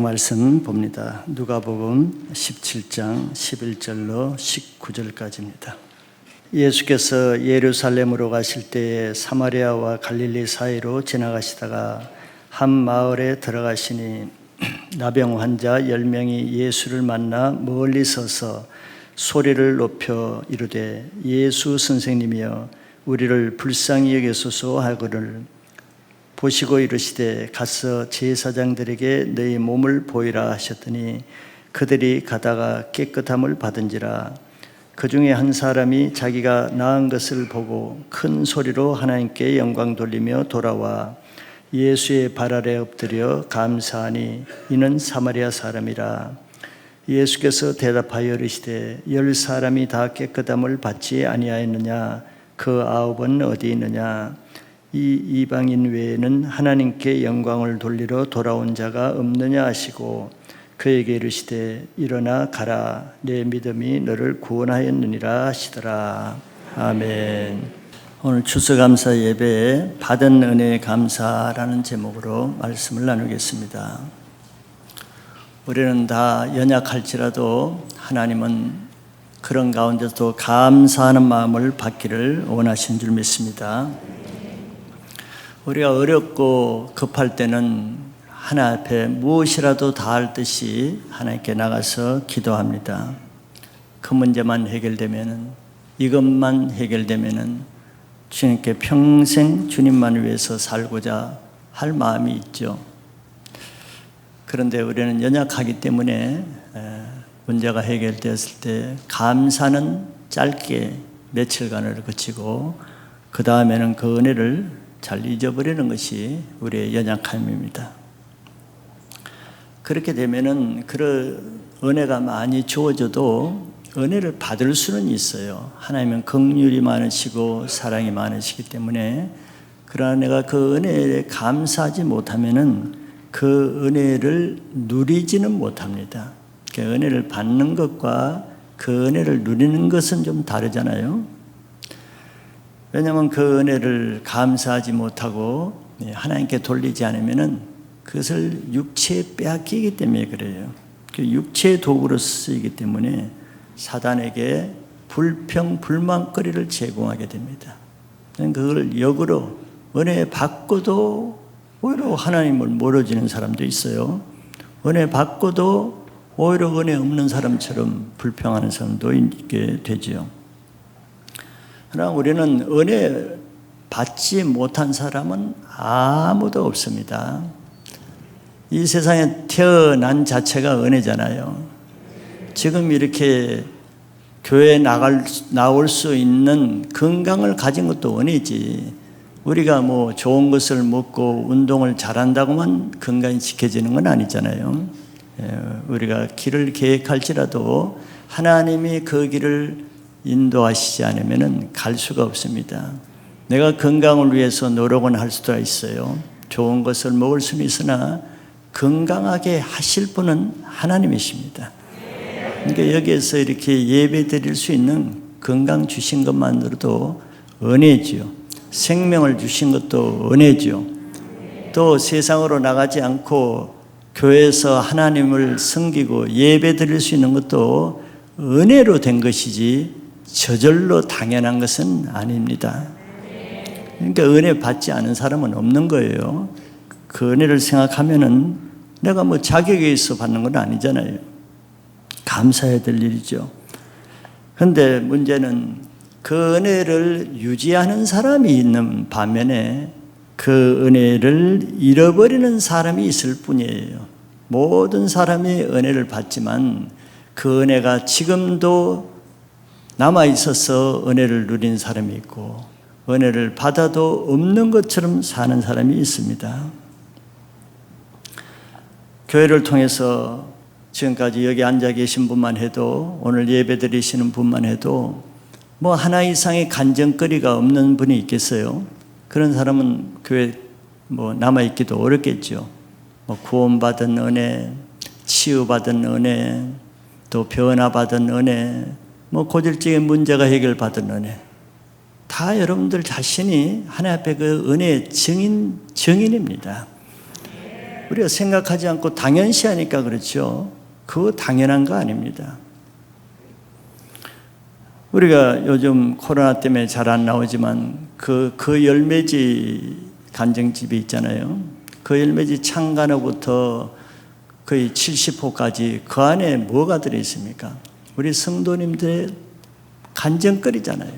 말씀 봅니다. 누가복음 17장 11절로 19절까지입니다. 예수께서 예루살렘으로 가실 때에 사마리아와 갈릴리 사이로 지나가시다가 한 마을에 들어가시니 나병 환자 10명이 예수를 만나 멀리 서서 소리를 높여 이르되 예수 선생님이여 우리를 불쌍히 여기소서 하거늘 보시고 이르시되 가서 제사장들에게 너희 몸을 보이라 하셨더니 그들이 가다가 깨끗함을 받은지라. 그 중에 한 사람이 자기가 나은 것을 보고 큰 소리로 하나님께 영광 돌리며 돌아와 예수의 발 아래 엎드려 감사하니 이는 사마리아 사람이라. 예수께서 대답하여 이르시되 10사람이 다 깨끗함을 받지 아니하였느냐? 그 9은 어디 있느냐? 이 이방인 외에는 하나님께 영광을 돌리러 돌아온 자가 없느냐 하시고 그에게 이르시되 일어나 가라 내 믿음이 너를 구원하였느니라 하시더라. 아멘. 오늘 추수감사 예배에 받은 은혜의 감사라는 제목으로 말씀을 나누겠습니다. 우리는 다 연약할지라도 하나님은 그런 가운데서도 감사하는 마음을 받기를 원하시는 줄 믿습니다. 우리가 어렵고 급할 때는 하나님 앞에 무엇이라도 다 할 듯이 하나님께 나가서 기도합니다. 그 문제만 해결되면은, 이것만 해결되면은 주님께 평생 주님만 위해서 살고자 할 마음이 있죠. 그런데 우리는 연약하기 때문에 문제가 해결되었을 때 감사는 짧게 며칠간을 그치고 그 다음에는 그 은혜를 잘 잊어버리는 것이 우리의 연약함입니다. 그렇게 되면은 그런 은혜가 많이 주어져도 은혜를 받을 수는 있어요. 하나님은 긍휼이 많으시고 사랑이 많으시기 때문에 그러나 내가 그 은혜에 감사하지 못하면은 그 은혜를 누리지는 못합니다. 그 은혜를 받는 것과 그 은혜를 누리는 것은 좀 다르잖아요. 왜냐하면 그 은혜를 감사하지 못하고 하나님께 돌리지 않으면은 그것을 육체에 빼앗기기 때문에 그래요. 그 육체의 도구로 쓰이기 때문에 사단에게 불평, 불만거리를 제공하게 됩니다. 그걸 역으로 은혜 받고도 오히려 하나님을 멀어지는 사람도 있어요. 은혜 받고도 오히려 은혜 없는 사람처럼 불평하는 사람도 있게 되지요. 그러나 우리는 은혜 받지 못한 사람은 아무도 없습니다. 이 세상에 태어난 자체가 은혜잖아요. 지금 이렇게 교회에 나올 수 있는 건강을 가진 것도 은혜지. 우리가 뭐 좋은 것을 먹고 운동을 잘한다고만 건강이 지켜지는 건 아니잖아요. 우리가 길을 계획할지라도 하나님이 그 길을 인도하시지 않으면 갈 수가 없습니다. 내가 건강을 위해서 노력은 할 수도 있어요. 좋은 것을 먹을 수는 있으나 건강하게 하실 분은 하나님이십니다. 그러니까 여기에서 이렇게 예배 드릴 수 있는 건강 주신 것만으로도 은혜지요. 생명을 주신 것도 은혜지요. 또 세상으로 나가지 않고 교회에서 하나님을 섬기고 예배 드릴 수 있는 것도 은혜로 된 것이지 저절로 당연한 것은 아닙니다. 그러니까 은혜 받지 않은 사람은 없는 거예요. 그 은혜를 생각하면은 내가 뭐 자격에 있어 받는 건 아니잖아요. 감사해야 될 일이죠. 그런데 문제는 그 은혜를 유지하는 사람이 있는 반면에 그 은혜를 잃어버리는 사람이 있을 뿐이에요. 모든 사람이 은혜를 받지만 그 은혜가 지금도 남아있어서 은혜를 누린 사람이 있고 은혜를 받아도 없는 것처럼 사는 사람이 있습니다. 교회를 통해서 지금까지 여기 앉아 계신 분만 해도 오늘 예배 드리시는 분만 해도 뭐 하나 이상의 간증거리가 없는 분이 있겠어요? 그런 사람은 교회 뭐 남아있기도 어렵겠죠. 뭐 구원받은 은혜, 치유받은 은혜, 또 변화받은 은혜, 뭐 고질적인 문제가 해결받은 은혜, 다 여러분들 자신이 하나님 앞에 그 은혜의 증인입니다. 우리가 생각하지 않고 당연시하니까 그렇죠. 그거 당연한 거 아닙니다. 우리가 요즘 코로나 때문에 잘 안 나오지만 그 열매지 간정집이 있잖아요. 그 열매지 창간호부터 거의 70호까지 그 안에 뭐가 들어있습니까? 우리 성도님들의 간증거리잖아요.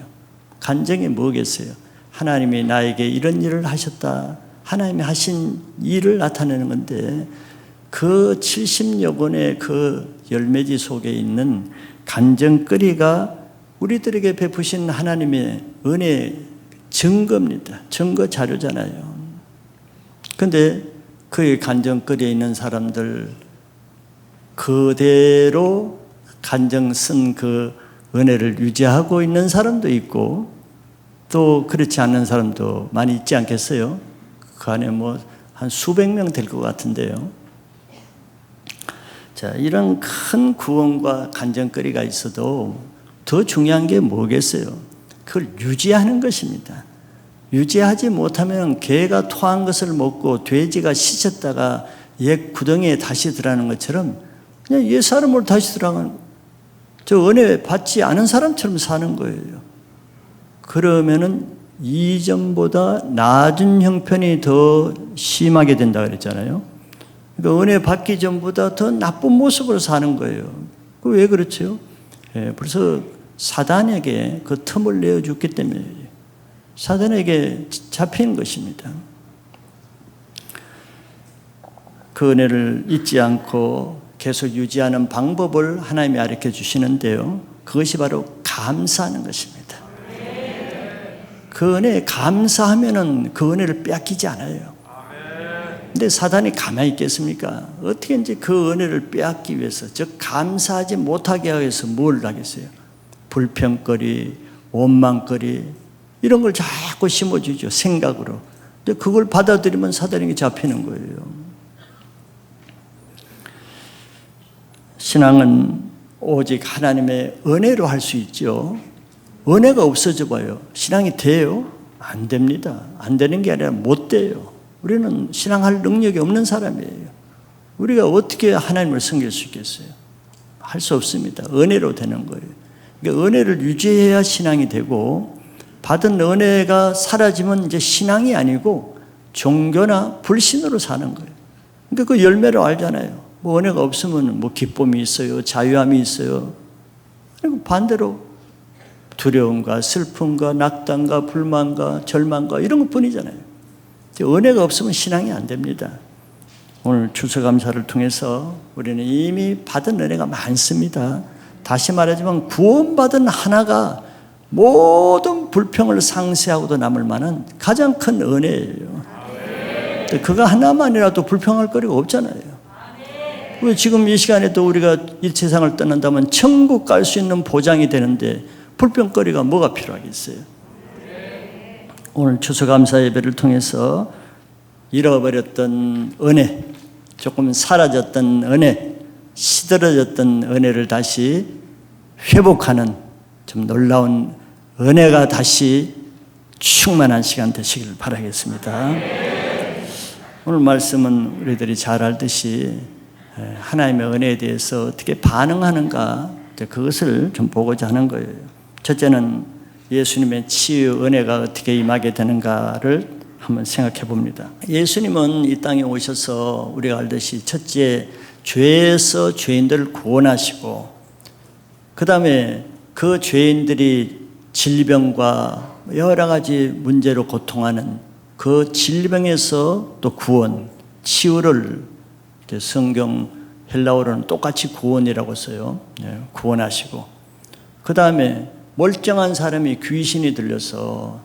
간증이 뭐겠어요? 하나님이 나에게 이런 일을 하셨다. 하나님이 하신 일을 나타내는 건데 그 70여 권의 그 열매지 속에 있는 간증거리가 우리들에게 베푸신 하나님의 은혜의 증거입니다. 증거 자료잖아요. 그런데 그 간증거리에 있는 사람들 그대로 간증 쓴 그 은혜를 유지하고 있는 사람도 있고 또 그렇지 않는 사람도 많이 있지 않겠어요? 그 안에 뭐 한 수백 명 될 것 같은데요. 자, 이런 큰 구원과 간증거리가 있어도 더 중요한 게 뭐겠어요? 그걸 유지하는 것입니다. 유지하지 못하면 개가 토한 것을 먹고 돼지가 씻었다가 옛 구덩이에 다시 들어가는 것처럼 그냥 옛 사람으로 다시 들어가는 저 은혜 받지 않은 사람처럼 사는 거예요. 그러면은 이전보다 낮은 형편이 더 심하게 된다 그랬잖아요. 그러니까 은혜 받기 전보다 더 나쁜 모습으로 사는 거예요. 왜 그렇죠? 벌써 사단에게 그 틈을 내어줬기 때문에 사단에게 잡힌 것입니다. 그 은혜를 잊지 않고 계속 유지하는 방법을 하나님이 가르쳐 주시는데요. 그것이 바로 감사하는 것입니다. 그 은혜에 감사하면은 그 은혜를 빼앗기지 않아요. 근데 사단이 가만히 있겠습니까? 어떻게 이제 그 은혜를 빼앗기 위해서, 즉 감사하지 못하게 하기 위해서 뭘 하겠어요? 불평거리, 원망거리 이런 걸 자꾸 심어주죠. 생각으로. 근데 그걸 받아들이면 사단에게 잡히는 거예요. 신앙은 오직 하나님의 은혜로 할 수 있죠. 은혜가 없어져 봐요. 신앙이 돼요? 안 됩니다. 안 되는 게 아니라 못 돼요. 우리는 신앙할 능력이 없는 사람이에요. 우리가 어떻게 하나님을 섬길 수 있겠어요? 할 수 없습니다. 은혜로 되는 거예요. 그러니까 은혜를 유지해야 신앙이 되고 받은 은혜가 사라지면 이제 신앙이 아니고 종교나 불신으로 사는 거예요. 그러니까 그 열매를 알잖아요. 뭐 은혜가 없으면 뭐 기쁨이 있어요, 자유함이 있어요. 그리고 반대로 두려움과 슬픔과 낙담과 불만과 절망과 이런 것뿐이잖아요. 은혜가 없으면 신앙이 안 됩니다. 오늘 추수감사를 통해서 우리는 이미 받은 은혜가 많습니다. 다시 말하지만 구원받은 하나가 모든 불평을 상쇄하고도 남을 만한 가장 큰 은혜예요. 그거 하나만이라도 불평할 거리가 없잖아요. 왜 지금 이 시간에도 우리가 이 세상을 떠난다면 천국 갈 수 있는 보장이 되는데 불평거리가 뭐가 필요하겠어요? 오늘 추수감사 예배를 통해서 잃어버렸던 은혜, 조금 사라졌던 은혜, 시들어졌던 은혜를 다시 회복하는 좀 놀라운 은혜가 다시 충만한 시간 되시기를 바라겠습니다. 오늘 말씀은 우리들이 잘 알듯이 하나님의 은혜에 대해서 어떻게 반응하는가, 그것을 좀 보고자 하는 거예요. 첫째는 예수님의 치유 은혜가 어떻게 임하게 되는가를 한번 생각해 봅니다. 예수님은 이 땅에 오셔서 우리가 알듯이 첫째 죄에서 죄인들을 구원하시고 그 다음에 그 죄인들이 질병과 여러 가지 문제로 고통하는 그 질병에서 또 구원, 치유를 성경 헬라어로는 똑같이 구원이라고 써요. 구원하시고 그 다음에 멀쩡한 사람이 귀신이 들려서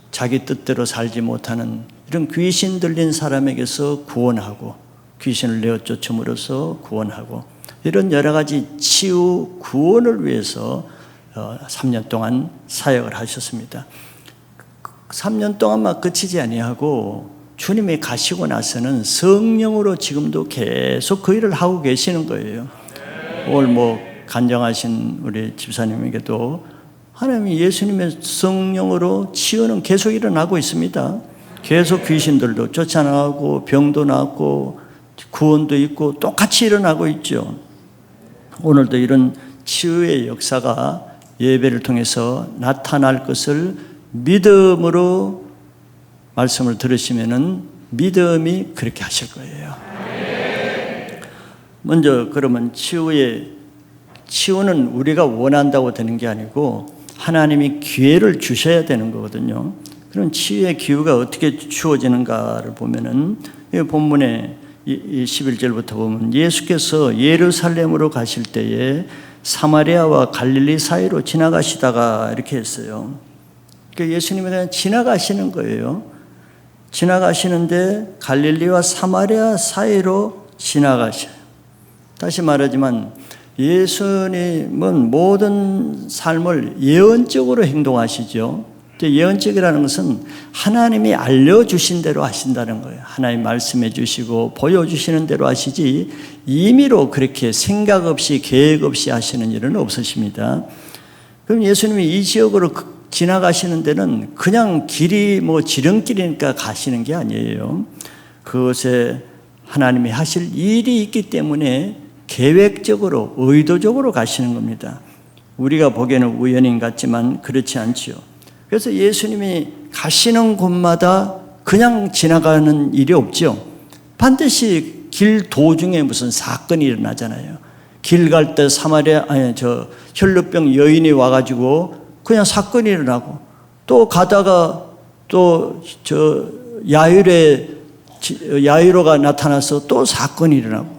자기 뜻대로 살지 못하는 이런 귀신 들린 사람에게서 구원하고 귀신을 내어 쫓음으로써 구원하고 이런 여러 가지 치유 구원을 위해서 3년 동안 사역을 하셨습니다. 3년 동안만 끝이지 아니하고 주님이 가시고 나서는 성령으로 지금도 계속 그 일을 하고 계시는 거예요. 오늘 뭐 간증하신 우리 집사님에게도 하나님이 예수님의 성령으로 치유는 계속 일어나고 있습니다. 계속 귀신들도 쫓아나가고 병도 낫고 구원도 있고 똑같이 일어나고 있죠. 오늘도 이런 치유의 역사가 예배를 통해서 나타날 것을 믿음으로 말씀을 들으시면은 믿음이 그렇게 하실 거예요. 먼저 그러면 치유는 우리가 원한다고 되는 게 아니고 하나님이 기회를 주셔야 되는 거거든요. 그럼 치유의 기회가 어떻게 주어지는가를 보면은 이 본문에 11절부터 보면 예수께서 예루살렘으로 가실 때에 사마리아와 갈릴리 사이로 지나가시다가 이렇게 했어요. 그러니까 예수님이 그냥 지나가시는 거예요. 지나가시는데 갈릴리와 사마리아 사이로 지나가셔요. 다시 말하지만 예수님은 모든 삶을 예언적으로 행동하시죠. 예언적이라는 것은 하나님이 알려주신 대로 하신다는 거예요. 하나님 말씀해 주시고 보여주시는 대로 하시지 임의로 그렇게 생각 없이 계획 없이 하시는 일은 없으십니다. 그럼 예수님이 이 지역으로 지나가시는 데는 그냥 길이 지름길이니까 가시는 게 아니에요. 그것에 하나님이 하실 일이 있기 때문에 계획적으로 의도적으로 가시는 겁니다. 우리가 보기에는 우연인 같지만 그렇지 않지요. 그래서 예수님이 가시는 곳마다 그냥 지나가는 일이 없죠. 반드시 길 도중에 무슨 사건이 일어나잖아요. 길 갈 때 혈루병 여인이 와가지고 그냥 사건이 일어나고, 또 가다가 또 야이로가 나타나서 또 사건이 일어나고,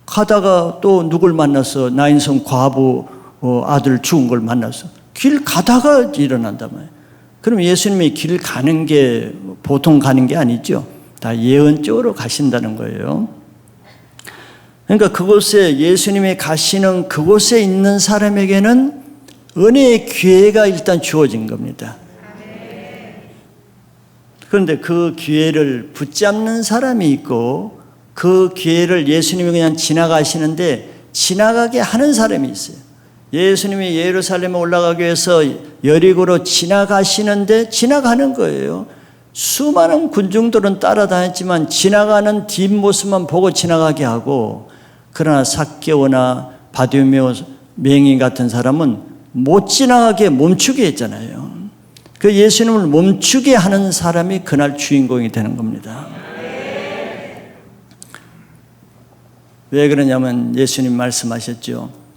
가다가 또 누굴 만나서 나인성 과부 아들 죽은 걸 만나서 길 가다가 일어난단 말이에요. 그럼 예수님이 길 가는 게 보통 가는 게 아니죠. 다 예언적으로 가신다는 거예요. 그러니까 그곳에 예수님이 가시는 그곳에 있는 사람에게는 은혜의 기회가 일단 주어진 겁니다. 그런데 그 기회를 붙잡는 사람이 있고 그 기회를 예수님이 그냥 지나가시는데 지나가게 하는 사람이 있어요. 예수님이 예루살렘에 올라가기 위해서 여리고로 지나가시는데 지나가는 거예요. 수많은 군중들은 따라다녔지만 지나가는 뒷모습만 보고 지나가게 하고, 그러나 삭개오나 바디메오 맹인 같은 사람은 못 지나가게 멈추게 했잖아요. 그 예수님을 멈추게 하는 사람이 그날 주인공이 되는 겁니다. 왜 그러냐면 예수님 말씀하셨죠.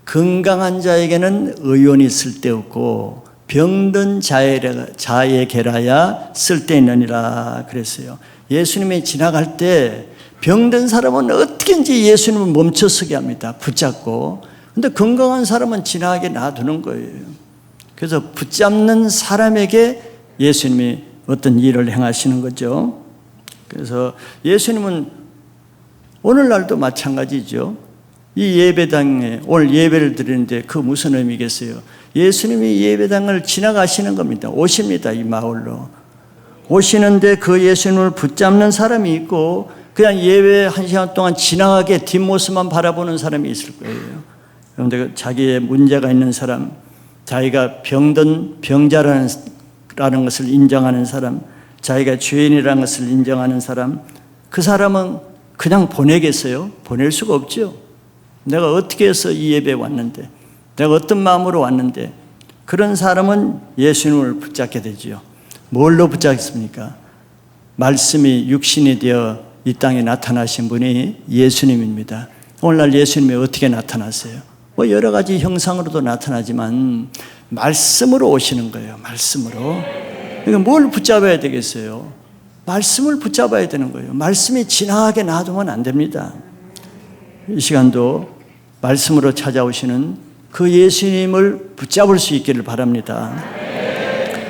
건강한 자에게는 의원이 쓸데없고 병든 자에게라야 쓸데있느니라 그랬어요. 예수님이 지나갈 때 병든 사람은 어떻게든지 예수님을 멈춰서게 합니다. 붙잡고. 근데 건강한 사람은 지나가게 놔두는 거예요. 그래서 붙잡는 사람에게 예수님이 어떤 일을 행하시는 거죠. 그래서 예수님은 오늘날도 마찬가지죠. 이 예배당에 오늘 예배를 드리는데 그 무슨 의미겠어요? 예수님이 예배당을 지나가시는 겁니다. 오십니다. 이 마을로 오시는데 그 예수님을 붙잡는 사람이 있고 그냥 예배 1시간 동안 지나가게 뒷모습만 바라보는 사람이 있을 거예요. 그런데 자기의 문제가 있는 사람, 자기가 병든 병자라는 것을 인정하는 사람, 자기가 죄인이라는 것을 인정하는 사람, 그 사람은 그냥 보내겠어요? 보낼 수가 없죠. 내가 어떻게 해서 이 예배에 왔는데, 내가 어떤 마음으로 왔는데, 그런 사람은 예수님을 붙잡게 되지요. 뭘로 붙잡겠습니까? 말씀이 육신이 되어 이 땅에 나타나신 분이 예수님입니다. 오늘날 예수님이 어떻게 나타나세요? 여러 가지 형상으로도 나타나지만 말씀으로 오시는 거예요. 말씀으로. 그러니까 뭘 붙잡아야 되겠어요? 말씀을 붙잡아야 되는 거예요. 말씀이 지나가게 놔두면 안 됩니다. 이 시간도 말씀으로 찾아오시는 그 예수님을 붙잡을 수 있기를 바랍니다.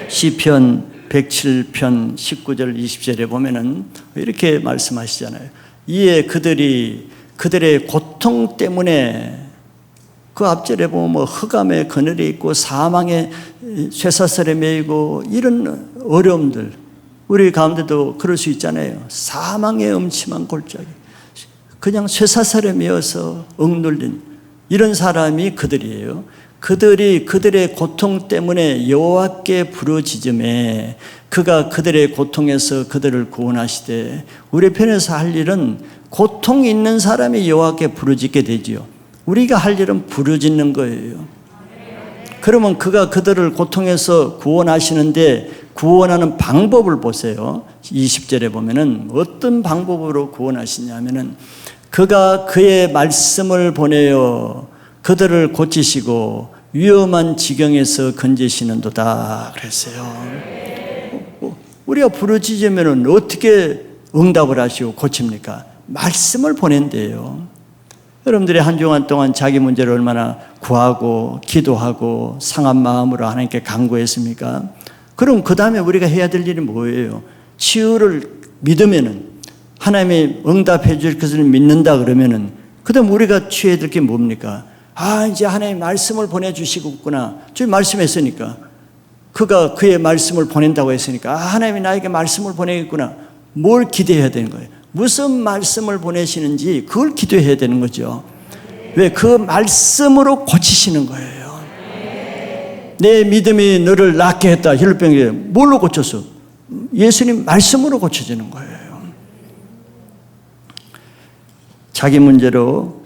시편 107편 19절 20절에 보면은 이렇게 말씀하시잖아요. 이에 그들의 고통 때문에, 그 앞절에 보면 흑암의 그늘에 있고 사망의 쇠사슬에 매이고 이런 어려움들, 우리 가운데도 그럴 수 있잖아요. 사망의 음침한 골짜기, 그냥 쇠사슬에 매어서 억눌린 이런 사람이 그들이에요. 그들이 그들의 고통 때문에 여호와께 부르짖음에 그가 그들의 고통에서 그들을 구원하시되, 우리 편에서 할 일은 고통 있는 사람이 여호와께 부르짖게 되지요. 우리가 할 일은 부르짖는 거예요. 그러면 그가 그들을 고통에서 구원하시는데 구원하는 방법을 보세요. 20절에 보면은 어떤 방법으로 구원하시냐면은 그가 그의 말씀을 보내어 그들을 고치시고 위험한 지경에서 건지시는도다 그랬어요. 우리가 부르짖으면은 어떻게 응답을 하시고 고칩니까? 말씀을 보낸대요. 여러분들이 한 주간 동안 자기 문제를 얼마나 구하고 기도하고 상한 마음으로 하나님께 간구했습니까? 그럼 그 다음에 우리가 해야 될 일이 뭐예요? 치유를 믿으면은 하나님이 응답해 줄 것을 믿는다 그러면은 그 다음 우리가 취해야 될 게 뭡니까? 이제 하나님 말씀을 보내주시겠구나. 주님 말씀했으니까. 그가 그의 말씀을 보낸다고 했으니까 하나님이 나에게 말씀을 보내겠구나. 뭘 기대해야 되는 거예요? 무슨 말씀을 보내시는지 그걸 기도해야 되는 거죠. 왜? 그 말씀으로 고치시는 거예요. 내 믿음이 너를 낫게 했다. 혈병이 뭘로 고쳤어? 예수님 말씀으로 고쳐지는 거예요. 자기 문제로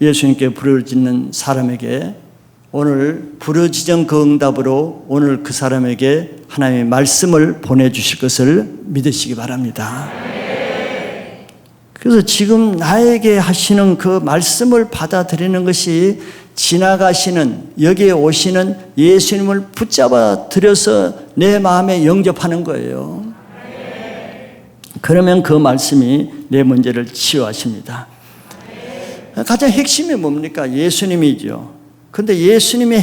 예수님께 부르짖는 사람에게 오늘 부르짖은 그 응답으로 오늘 그 사람에게 하나님의 말씀을 보내주실 것을 믿으시기 바랍니다. 그래서 지금 나에게 하시는 그 말씀을 받아들이는 것이 지나가시는 여기에 오시는 예수님을 붙잡아 들여서 내 마음에 영접하는 거예요. 그러면 그 말씀이 내 문제를 치유하십니다. 가장 핵심이 뭡니까? 예수님이죠. 근데 예수님이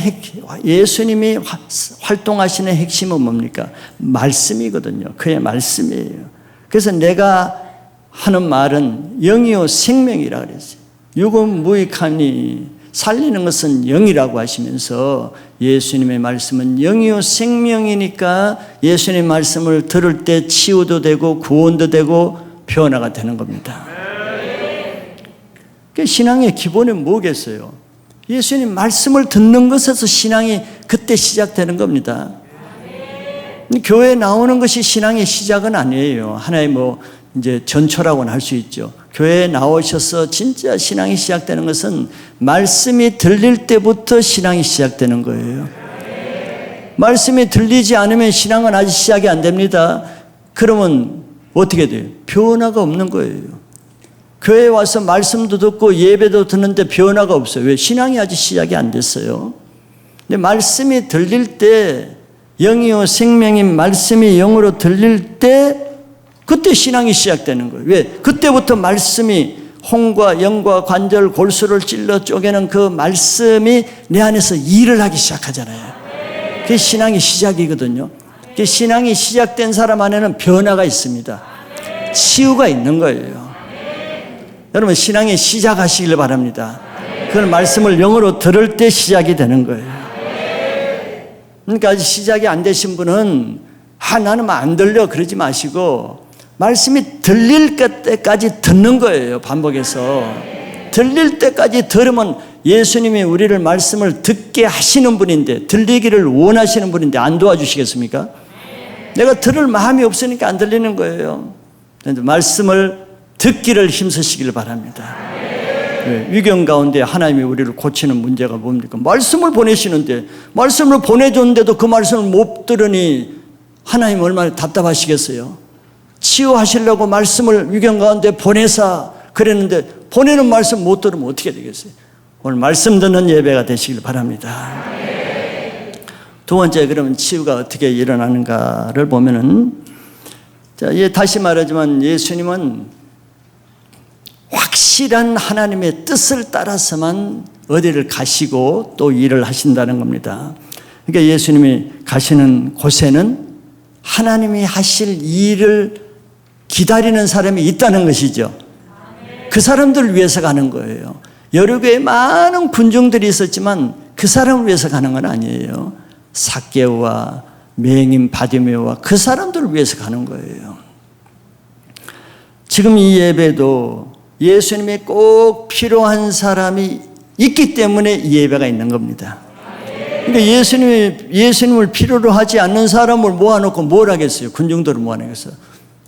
활동하시는 핵심은 뭡니까? 말씀이거든요. 그의 말씀이에요. 그래서 내가 하는 말은 영이요 생명이라 그랬어요. 육은 무익하니 살리는 것은 영이라고 하시면서 예수님의 말씀은 영이요 생명이니까 예수님의 말씀을 들을 때 치유도 되고 구원도 되고 변화가 되는 겁니다. 신앙의 기본이 뭐겠어요? 예수님 말씀을 듣는 것에서 신앙이 그때 시작되는 겁니다. 교회에 나오는 것이 신앙의 시작은 아니에요. 하나의 이제 전초라고는 할 수 있죠. 교회에 나오셔서 진짜 신앙이 시작되는 것은 말씀이 들릴 때부터 신앙이 시작되는 거예요. 말씀이 들리지 않으면 신앙은 아직 시작이 안 됩니다. 그러면 어떻게 돼요? 변화가 없는 거예요. 교회에 와서 말씀도 듣고 예배도 듣는데 변화가 없어요. 왜? 신앙이 아직 시작이 안 됐어요. 근데 말씀이 들릴 때 영이요 생명인 말씀이 영으로 들릴 때 그때 신앙이 시작되는 거예요. 왜? 그때부터 말씀이 홍과 영과 관절 골수를 찔러 쪼개는 그 말씀이 내 안에서 일을 하기 시작하잖아요. 그게 신앙의 시작이거든요. 그 신앙이 시작된 사람 안에는 변화가 있습니다. 치유가 있는 거예요. 여러분 신앙의 시작하시길 바랍니다. 그걸 말씀을 영어로 들을 때 시작이 되는 거예요. 그러니까 아직 시작이 안 되신 분은 나는 안 들려 그러지 마시고 말씀이 들릴 때까지 듣는 거예요. 반복해서 들릴 때까지 들으면 예수님이 우리를 말씀을 듣게 하시는 분인데 들리기를 원하시는 분인데 안 도와주시겠습니까? 내가 들을 마음이 없으니까 안 들리는 거예요. 말씀을 듣기를 힘쓰시길 바랍니다. 위경 가운데 하나님이 우리를 고치는 문제가 뭡니까? 말씀을 보내시는데 말씀을 보내줬는데도 그 말씀을 못 들으니 하나님 얼마나 답답하시겠어요? 치유하시려고 말씀을 위경 가운데 보내사 그랬는데 보내는 말씀 못 들으면 어떻게 되겠어요? 오늘 말씀 듣는 예배가 되시길 바랍니다. 두 번째, 그러면 치유가 어떻게 일어나는가를 보면은, 다시 말하지만 예수님은 확실한 하나님의 뜻을 따라서만 어디를 가시고 또 일을 하신다는 겁니다. 그러니까 예수님이 가시는 곳에는 하나님이 하실 일을 기다리는 사람이 있다는 것이죠. 그 사람들을 위해서 가는 거예요. 여러 개의 많은 군중들이 있었지만 그 사람을 위해서 가는 건 아니에요. 삭개오와 맹인 바디메오와 그 사람들을 위해서 가는 거예요. 지금 이 예배도 예수님이 꼭 필요한 사람이 있기 때문에 이 예배가 있는 겁니다. 그러니까 예수님을 필요로 하지 않는 사람을 모아놓고 뭘 하겠어요? 군중들을 모아내겠어요?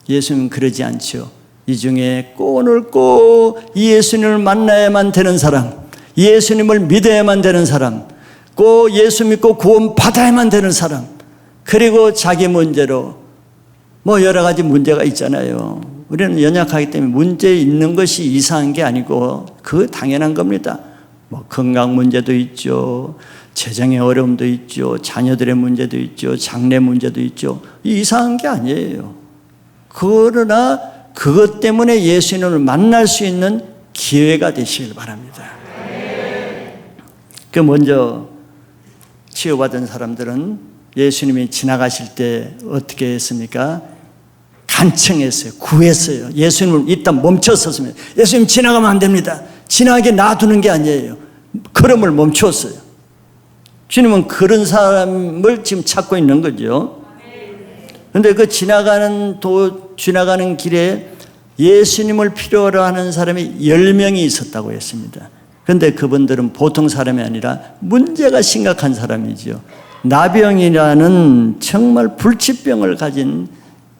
예수님은 그러지 않죠. 이 중에 오늘 꼭 예수님을 만나야만 되는 사람, 예수님을 믿어야만 되는 사람, 꼭 예수 믿고 구원 받아야만 되는 사람, 그리고 자기 문제로 여러 가지 문제가 있잖아요. 우리는 연약하기 때문에 문제 있는 것이 이상한 게 아니고 그 당연한 겁니다. 건강 문제도 있죠, 재정의 어려움도 있죠, 자녀들의 문제도 있죠, 장래 문제도 있죠. 이상한 게 아니에요. 그러나 그것 때문에 예수님을 만날 수 있는 기회가 되시길 바랍니다. 그 먼저 치유받은 사람들은 예수님이 지나가실 때 어떻게 했습니까? 간청했어요. 구했어요. 예수님을 일단 멈췄었으면, 예수님 지나가면 안 됩니다. 지나가게 놔두는 게 아니에요. 걸음을 멈췄어요. 주님은 그런 사람을 지금 찾고 있는 거죠. 그런데 그 지나가는 길에 예수님을 필요로 하는 사람이 10명이 있었다고 했습니다. 그런데 그분들은 보통 사람이 아니라 문제가 심각한 사람이죠. 나병이라는 정말 불치병을 가진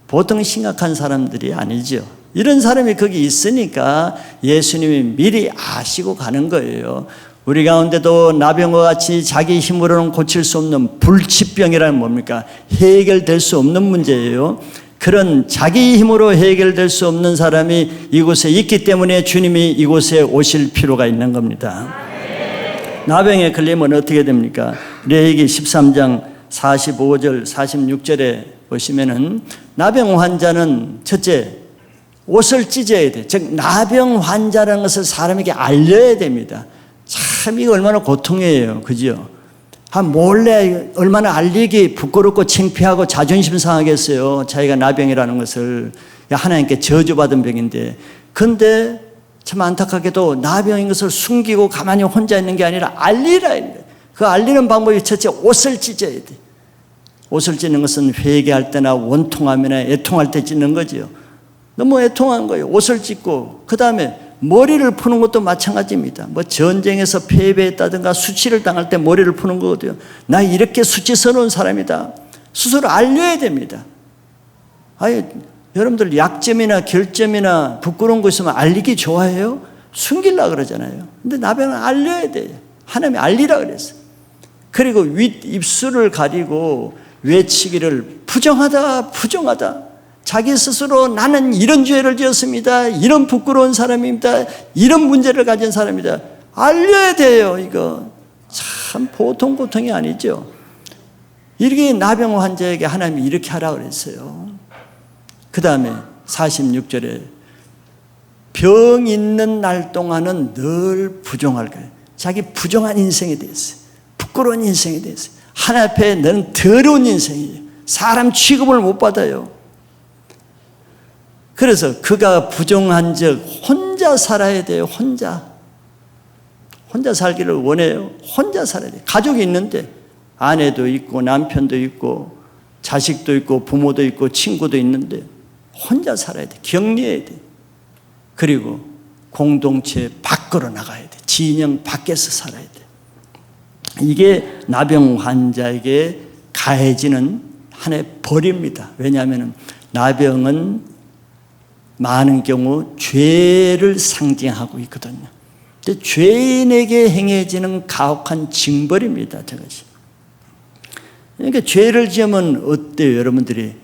보통 심각한 사람들이 아니죠. 이런 사람이 거기 있으니까 예수님이 미리 아시고 가는 거예요. 우리 가운데도 나병과 같이 자기 힘으로는 고칠 수 없는 불치병이라는 뭡니까? 해결될 수 없는 문제예요. 그런 자기 힘으로 해결될 수 없는 사람이 이곳에 있기 때문에 주님이 이곳에 오실 필요가 있는 겁니다. 나병에 걸리면 어떻게 됩니까? 레위기 13장 45절 46절에 보시면은 나병 환자는 첫째 옷을 찢어야 돼. 즉 나병 환자라는 것을 사람에게 알려야 됩니다. 참 이거 얼마나 고통이에요. 그죠? 몰래 얼마나 알리기 부끄럽고 창피하고 자존심 상하겠어요. 자기가 나병이라는 것을. 하나님께 저주받은 병인데. 근데 참 안타깝게도 나병인 것을 숨기고 가만히 혼자 있는 게 아니라 알리라. 그 알리는 방법이 첫째 옷을 찢어야 돼. 옷을 찢는 것은 회개할 때나 원통하거나 애통할 때 찢는 거죠. 너무 애통한 거예요. 옷을 찢고 그 다음에 머리를 푸는 것도 마찬가지입니다. 전쟁에서 패배했다든가 수치를 당할 때 머리를 푸는 거거든요. 나 이렇게 수치스러운 사람이다. 스스로 알려야 됩니다. 여러분들 약점이나 결점이나 부끄러운 거 있으면 알리기 좋아해요? 숨기려고 그러잖아요. 근데 나병은 알려야 돼요. 하나님이 알리라 그랬어요. 그리고 입술을 가리고 외치기를 부정하다, 부정하다. 자기 스스로 나는 이런 죄를 지었습니다. 이런 부끄러운 사람입니다. 이런 문제를 가진 사람입니다. 알려야 돼요. 이거 참 보통 고통이 아니죠. 이렇게 나병 환자에게 하나님이 이렇게 하라고 그랬어요. 그 다음에 46절에 병 있는 날 동안은 늘 부정할 거예요. 자기 부정한 인생에 대해서, 부끄러운 인생에 대해서, 하나님 앞에 너는 더러운 인생이에요. 사람 취급을 못 받아요. 그래서 그가 부정한 적 혼자 살아야 돼요. 혼자 살기를 원해요. 혼자 살아야 돼요. 가족이 있는데 아내도 있고 남편도 있고 자식도 있고 부모도 있고 친구도 있는데 혼자 살아야 돼. 격리해야 돼. 그리고 공동체 밖으로 나가야 돼. 진영 밖에서 살아야 돼. 이게 나병 환자에게 가해지는 하나의 벌입니다. 왜냐하면 나병은 많은 경우 죄를 상징하고 있거든요. 근데 죄인에게 행해지는 가혹한 징벌입니다. 저것이. 그러니까 죄를 지으면 어때요, 여러분들이?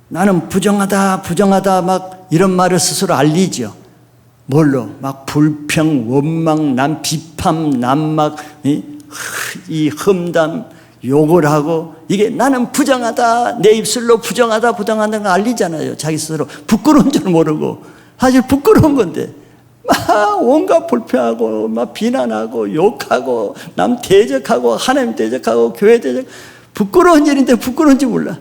나는 부정하다, 부정하다 막 이런 말을 스스로 알리죠. 뭘로? 막 불평, 원망, 남 비판, 남막, 이 험담, 욕을 하고 이게 나는 부정하다, 내 입술로 부정하다, 부정하다는 거 알리잖아요. 자기 스스로 부끄러운 줄 모르고. 사실 부끄러운 건데 막 온갖 불평하고 막 비난하고 욕하고 남 대적하고 하나님 대적하고 교회 대적. 부끄러운 일인데 부끄러운지 몰라.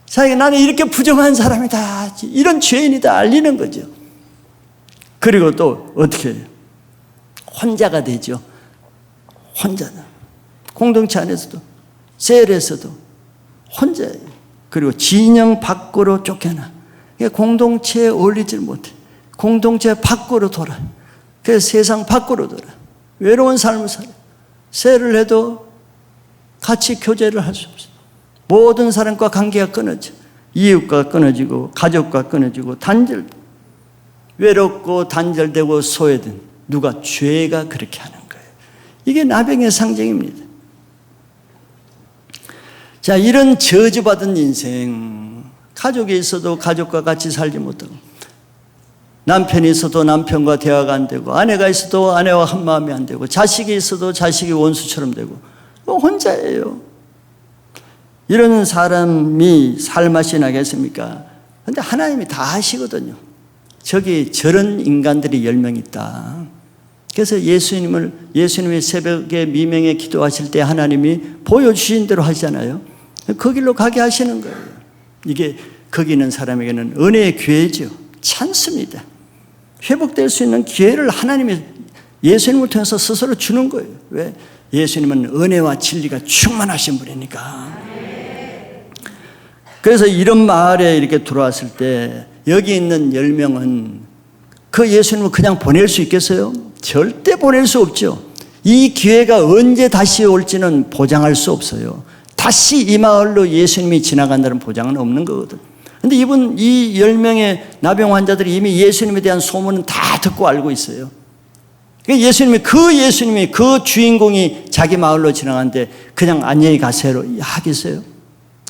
자기가 나는 이렇게 부정한 사람이다, 이런 죄인이다 알리는 거죠. 그리고 또 어떻게 해요? 혼자가 되죠. 혼자다. 공동체 안에서도 셀에서도 혼자예요. 그리고 진영 밖으로 쫓겨나. 공동체에 어울리질 못해. 공동체 밖으로 돌아. 그래서 세상 밖으로 돌아. 외로운 삶을 살아. 셀을 해도 같이 교제를 할 수 없어. 모든 사람과 관계가 끊어져. 이웃과 끊어지고 가족과 끊어지고 단절. 외롭고 단절되고 소외된 누가? 죄가 그렇게 하는 거예요. 이게 나병의 상징입니다. 자, 이런 저주받은 인생, 가족이 있어도 가족과 같이 살지 못하고, 남편이 있어도 남편과 대화가 안 되고, 아내가 있어도 아내와 한 마음이 안 되고, 자식이 있어도 자식이 원수처럼 되고, 혼자예요. 이런 사람이 살맛이 나겠습니까? 그런데 하나님이 다 아시거든요. 저기 저런 인간들이 10명 있다. 그래서 예수님의 새벽에 미명에 기도하실 때 하나님이 보여주신 대로 하시잖아요. 그 길로 가게 하시는 거예요. 이게 거기 있는 사람에게는 은혜의 기회죠. 찬스입니다. 회복될 수 있는 기회를 하나님이 예수님을 통해서 스스로 주는 거예요. 왜? 예수님은 은혜와 진리가 충만하신 분이니까. 그래서 이런 마을에 이렇게 들어왔을 때 여기 있는 10명은 그 예수님을 그냥 보낼 수 있겠어요? 절대 보낼 수 없죠. 이 기회가 언제 다시 올지는 보장할 수 없어요. 다시 이 마을로 예수님이 지나간다는 보장은 없는 거거든. 근데 이 10명의 나병 환자들이 이미 예수님에 대한 소문은 다 듣고 알고 있어요. 예수님이 그 주인공이 자기 마을로 지나가는데 그냥 안녕히 가세요 하겠어요?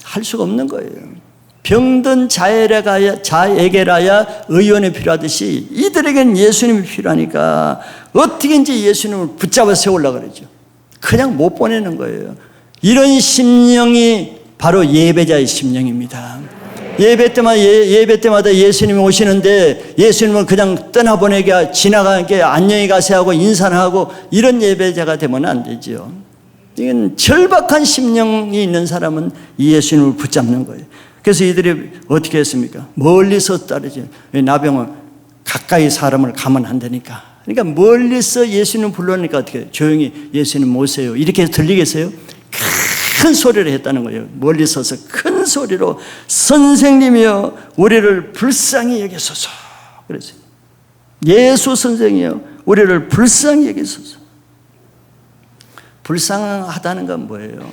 할 수가 없는 거예요. 병든 자에게라야 의원이 필요하듯이 이들에게는 예수님이 필요하니까 어떻게든지 예수님을 붙잡아 세우려고 그러죠. 그냥 못 보내는 거예요. 이런 심령이 바로 예배자의 심령입니다. 예배 때마다 예수님이 오시는데 예수님을 그냥 떠나보내게 지나가게 안녕히 가세요 하고 인사를 하고 이런 예배자가 되면 안 되죠. 이건 절박한 심령이 있는 사람은 이 예수님을 붙잡는 거예요. 그래서 이들이 어떻게 했습니까? 멀리서 따르죠. 나병은 가까이 사람을 가면 안 되니까. 그러니까 멀리서 예수님 불러니까 어떻게 해요? 조용히 예수님 모세요. 이렇게 들리겠어요? 큰 소리를 했다는 거예요. 멀리 서서 큰 소리로 선생님이여 우리를 불쌍히 여기소서. 그랬어요. 예수 선생이여 우리를 불쌍히 여기소서. 불쌍하다는 건 뭐예요?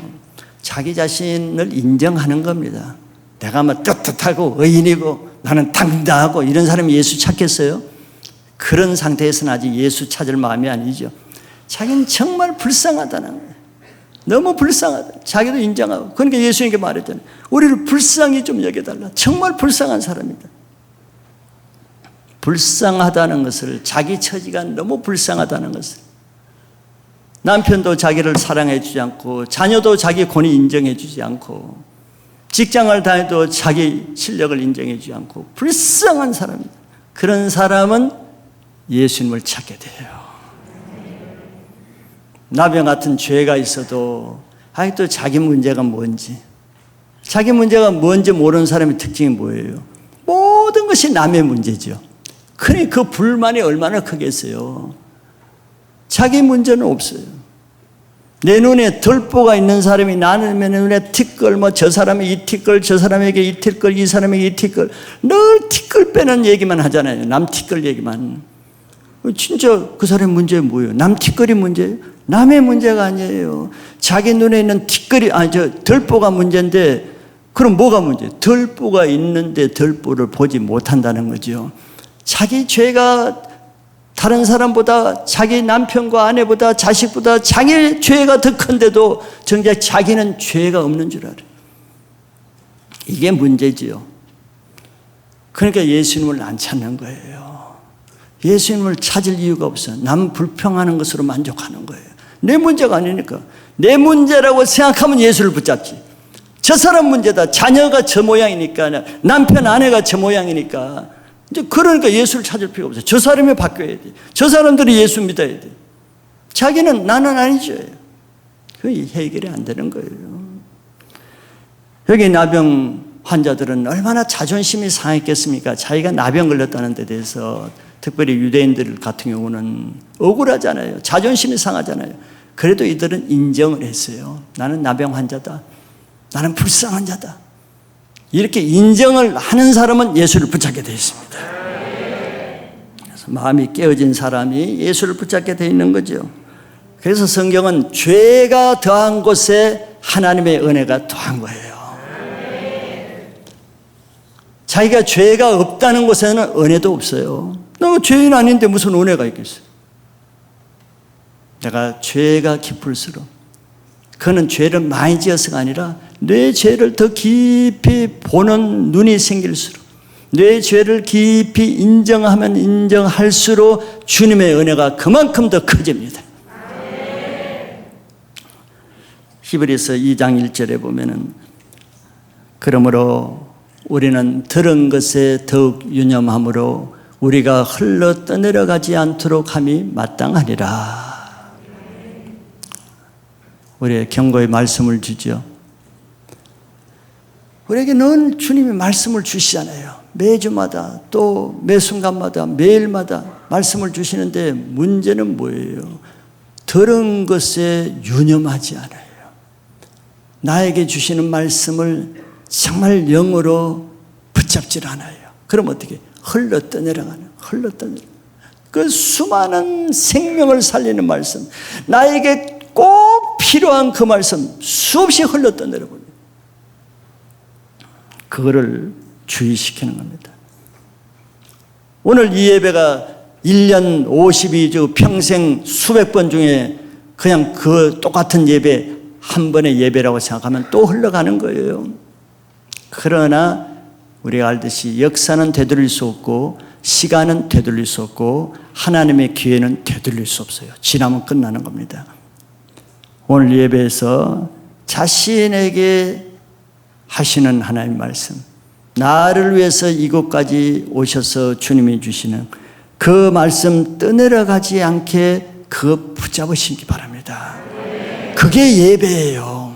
자기 자신을 인정하는 겁니다. 내가 뭐 떳떳하고 의인이고 나는 당당하고 이런 사람이 예수 찾겠어요? 그런 상태에서는 아직 예수 찾을 마음이 아니죠. 자기는 정말 불쌍하다는 거예요. 너무 불쌍하다. 자기도 인정하고. 그러니까 예수님께 말했잖아요. 우리를 불쌍히 좀 여겨달라. 정말 불쌍한 사람이다. 불쌍하다는 것을, 자기 처지가 너무 불쌍하다는 것을, 남편도 자기를 사랑해 주지 않고 자녀도 자기 권위 인정해 주지 않고 직장을 다녀도 자기 실력을 인정해 주지 않고 불쌍한 사람입니다. 그런 사람은 예수님을 찾게 돼요. 나병 같은 죄가 있어도 또 자기 문제가 뭔지 모르는 사람의 특징이 뭐예요? 모든 것이 남의 문제죠. 그러니까 그 불만이 얼마나 크겠어요. 자기 문제는 없어요. 내 눈에 덜보가 있는 사람이 나는 눈에 티끌, 저 사람이 이 티끌, 저 사람에게 이 티끌, 이 사람에게 이 티끌, 늘 티끌 빼는 얘기만 하잖아요. 남 티끌 얘기만. 진짜 그 사람의 문제 뭐예요? 남 티끌이 문제예요? 남의 문제가 아니에요. 자기 눈에 있는 티끌이, 덜보가 문제인데, 그럼 뭐가 문제예요? 덜보가 있는데 덜보를 보지 못한다는 거죠. 자기 죄가 다른 사람보다, 자기 남편과 아내보다, 자식보다 자기 죄가 더 큰데도 정작 자기는 죄가 없는 줄 알아요. 이게 문제지요. 그러니까 예수님을 안 찾는 거예요. 예수님을 찾을 이유가 없어요. 남 불평하는 것으로 만족하는 거예요. 내 문제가 아니니까. 내 문제라고 생각하면 예수를 붙잡지. 저 사람 문제다. 자녀가 저 모양이니까, 남편 아내가 저 모양이니까. 이제 그러니까 예수를 찾을 필요가 없어요. 저 사람이 바뀌어야 돼. 저 사람들이 예수 믿어야 돼. 자기는 나는 아니죠. 그게 해결이 안 되는 거예요. 여기 나병 환자들은 얼마나 자존심이 상했겠습니까? 자기가 나병 걸렸다는 데 대해서 특별히 유대인들 같은 경우는 억울하잖아요. 자존심이 상하잖아요. 그래도 이들은 인정을 했어요. 나는 나병 환자다. 나는 불쌍한 자다. 이렇게 인정을 하는 사람은 예수를 붙잡게 되어 있습니다. 그래서 마음이 깨어진 사람이 예수를 붙잡게 되어 있는 거죠. 그래서 성경은 죄가 더한 곳에 하나님의 은혜가 더한 거예요. 자기가 죄가 없다는 곳에는 은혜도 없어요. 너 죄인 아닌데 무슨 은혜가 있겠어요? 내가 죄가 깊을수록, 그는 죄를 많이 지어서가 아니라 내 죄를 더 깊이 보는 눈이 생길수록, 내 죄를 깊이 인정하면 인정할수록 주님의 은혜가 그만큼 더 커집니다. 히브리서 2장 1절에 보면은, 그러므로 우리는 들은 것에 더욱 유념함으로 우리가 흘러 떠내려가지 않도록 함이 마땅하리라. 우리의 경고의 말씀을 주죠. 우리에게 늘 주님이 말씀을 주시잖아요. 매주마다, 또 매 순간마다, 매일마다 말씀을 주시는데, 문제는 뭐예요? 들은 것에 유념하지 않아요. 나에게 주시는 말씀을 정말 영으로 붙잡질 않아요. 그럼 어떻게? 흘러 떠내려가는, 그 수많은 생명을 살리는 말씀, 나에게 꼭 필요한 그 말씀 수없이 흘러 떠내려버려요. 그거를 주의시키는 겁니다. 오늘 이 예배가 1년 52주 평생 수백 번 중에 그냥 그 똑같은 예배, 한 번의 예배라고 생각하면 또 흘러가는 거예요. 그러나 우리가 알듯이 역사는 되돌릴 수 없고, 시간은 되돌릴 수 없고, 하나님의 기회는 되돌릴 수 없어요. 지나면 끝나는 겁니다. 오늘 예배에서 자신에게 하시는 하나님 말씀, 나를 위해서 이곳까지 오셔서 주님이 주시는 그 말씀 떠내려가지 않게 그거 붙잡으시기 바랍니다. 그게 예배예요.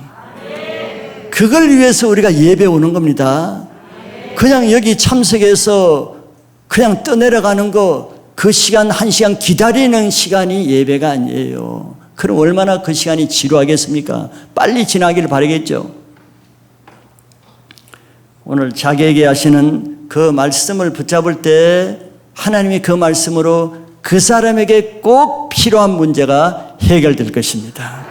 그걸 위해서 우리가 예배 오는 겁니다. 그냥 여기 참석해서 그냥 떠내려가는 거, 그 시간 한 시간 기다리는 시간이 예배가 아니에요. 그럼 얼마나 그 시간이 지루하겠습니까? 빨리 지나기를 바라겠죠. 오늘 자기에게 하시는 그 말씀을 붙잡을 때 하나님이 그 말씀으로 그 사람에게 꼭 필요한 문제가 해결될 것입니다.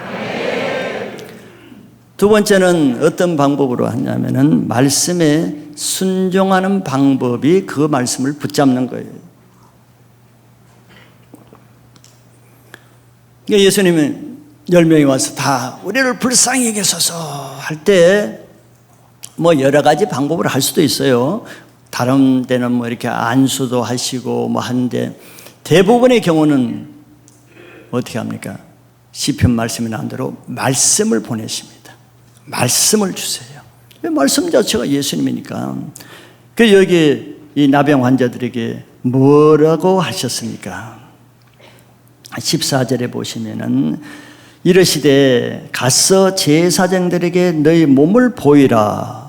두 번째는 어떤 방법으로 하냐면은, 말씀에 순종하는 방법이 그 말씀을 붙잡는 거예요. 예수님은 10명이 와서 다 우리를 불쌍히 여기소서 할 때 뭐 여러 가지 방법을 할 수도 있어요. 다른 데는 뭐 이렇게 안수도 하시고 뭐 하는데, 대부분의 경우는 어떻게 합니까? 시편 말씀이 나온 대로 말씀을 보내십니다. 말씀을 주세요. 말씀 자체가 예수님이니까. 그 여기 이 나병 환자들에게 뭐라고 하셨습니까? 14절에 보시면은, 이르시되 가서 제사장들에게 너희 몸을 보이라.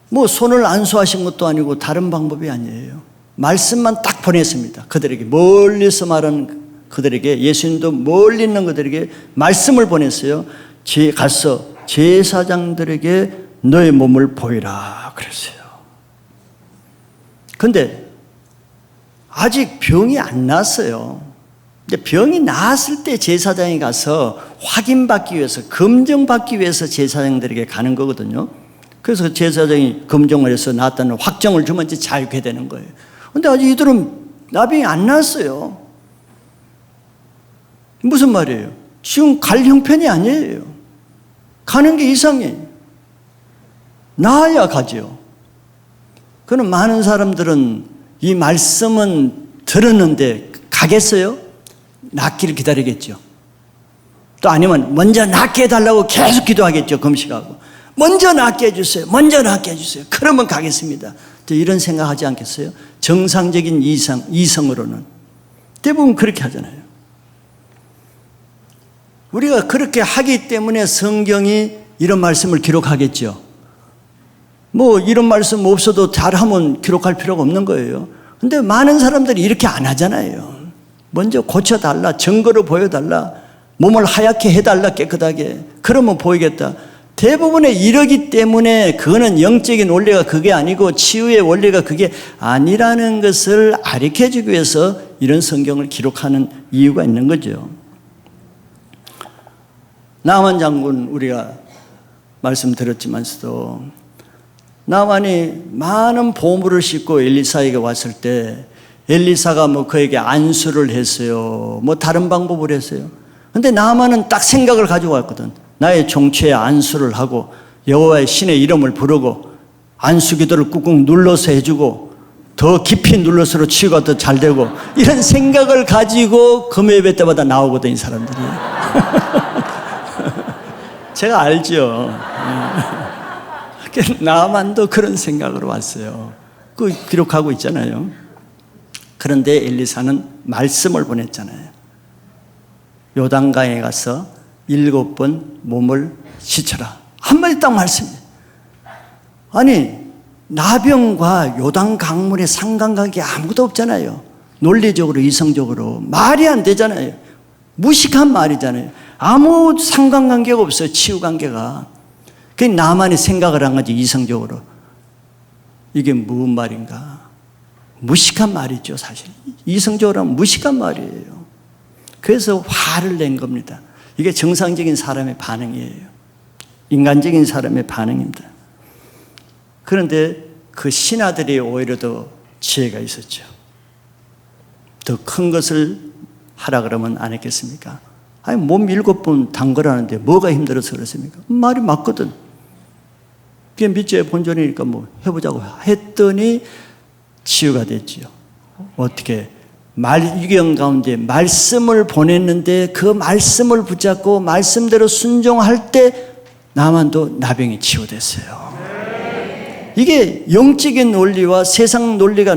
뭐 손을 안수하신 것도 아니고 다른 방법이 아니에요. 말씀만 딱 보냈습니다. 그들에게, 멀리서 말하는 그들에게, 예수님도 멀리 있는 그들에게 말씀을 보냈어요. 가서 제사장들에게 너의 몸을 보이라 그랬어요. 근데 아직 병이 안 났어요. 근데 병이 나았을 때 제사장이 가서 확인받기 위해서, 검증받기 위해서 제사장들에게 가는 거거든요. 그래서 제사장이 검증을 해서 나았다는 확정을 주면 이제 자유케 되는 거예요. 근데 아직 이들은 나병이 안 났어요. 무슨 말이에요? 지금 갈 형편이 아니에요. 가는 게 이상해. 나아야 가죠. 그럼 많은 사람들은 이 말씀은 들었는데 가겠어요? 낫기를 기다리겠죠. 또 아니면 먼저 낫게 해달라고 계속 기도하겠죠. 금식하고. 먼저 낫게 해주세요. 먼저 낫게 해주세요. 그러면 가겠습니다. 또 이런 생각하지 않겠어요? 정상적인 이성으로는. 대부분 그렇게 하잖아요. 우리가 그렇게 하기 때문에 성경이 이런 말씀을 기록하겠죠. 뭐 이런 말씀 없어도 잘하면 기록할 필요가 없는 거예요. 근데 많은 사람들이 이렇게 안 하잖아요. 먼저 고쳐달라, 증거로 보여달라, 몸을 하얗게 해달라, 깨끗하게. 그러면 보이겠다. 대부분의 이러기 때문에 그거는 영적인 원리가 그게 아니고 치유의 원리가 그게 아니라는 것을 가르쳐주기 위해서 이런 성경을 기록하는 이유가 있는 거죠. 나만 장군 우리가 말씀 들었지만서도 나만이 많은 보물을 싣고 엘리사에게 왔을 때 엘리사가 뭐 그에게 안수를 했어요. 뭐 다른 방법을 했어요. 근데 나만은 딱 생각을 가지고 왔거든. 나의 종치에 안수를 하고 여호와의 신의 이름을 부르고 안수 기도를 꾹꾹 눌러서 해주고 더 깊이 눌러서 치유가 더 잘 되고 이런 생각을 가지고 금요예배 때마다 나오거든 이 사람들이. 제가 알죠. 나만도 그런 생각으로 왔어요. 그 기록하고 있잖아요. 그런데 엘리사는 말씀을 보냈잖아요. 요단강에 가서 7번 몸을 씻어라. 한마디 딱 말씀이에요. 아니 나병과 요단 강물의 상관관계 아무것도 없잖아요. 논리적으로 이성적으로 말이 안 되잖아요. 무식한 말이잖아요. 아무 상관관계가 없어요. 치유관계가. 그게 나만이 생각을 한 거지 이성적으로. 이게 무슨 말인가. 무식한 말이죠 사실. 이성적으로 하면 무식한 말이에요. 그래서 화를 낸 겁니다. 이게 정상적인 사람의 반응이에요. 인간적인 사람의 반응입니다. 그런데 그 신하들이 오히려 더 지혜가 있었죠. 더 큰 것을 하라 그러면 안 했겠습니까? 아니 몸 7번 담그라는데 뭐가 힘들어서 그렇습니까? 말이 맞거든. 그게 믿지의 본전이니까 뭐 해보자고 했더니 치유가 됐지요. 어떻게? 위경 가운데 말씀을 보냈는데 그 말씀을 붙잡고 말씀대로 순종할 때 나만도 나병이 치유됐어요. 이게 영적인 논리와 세상 논리가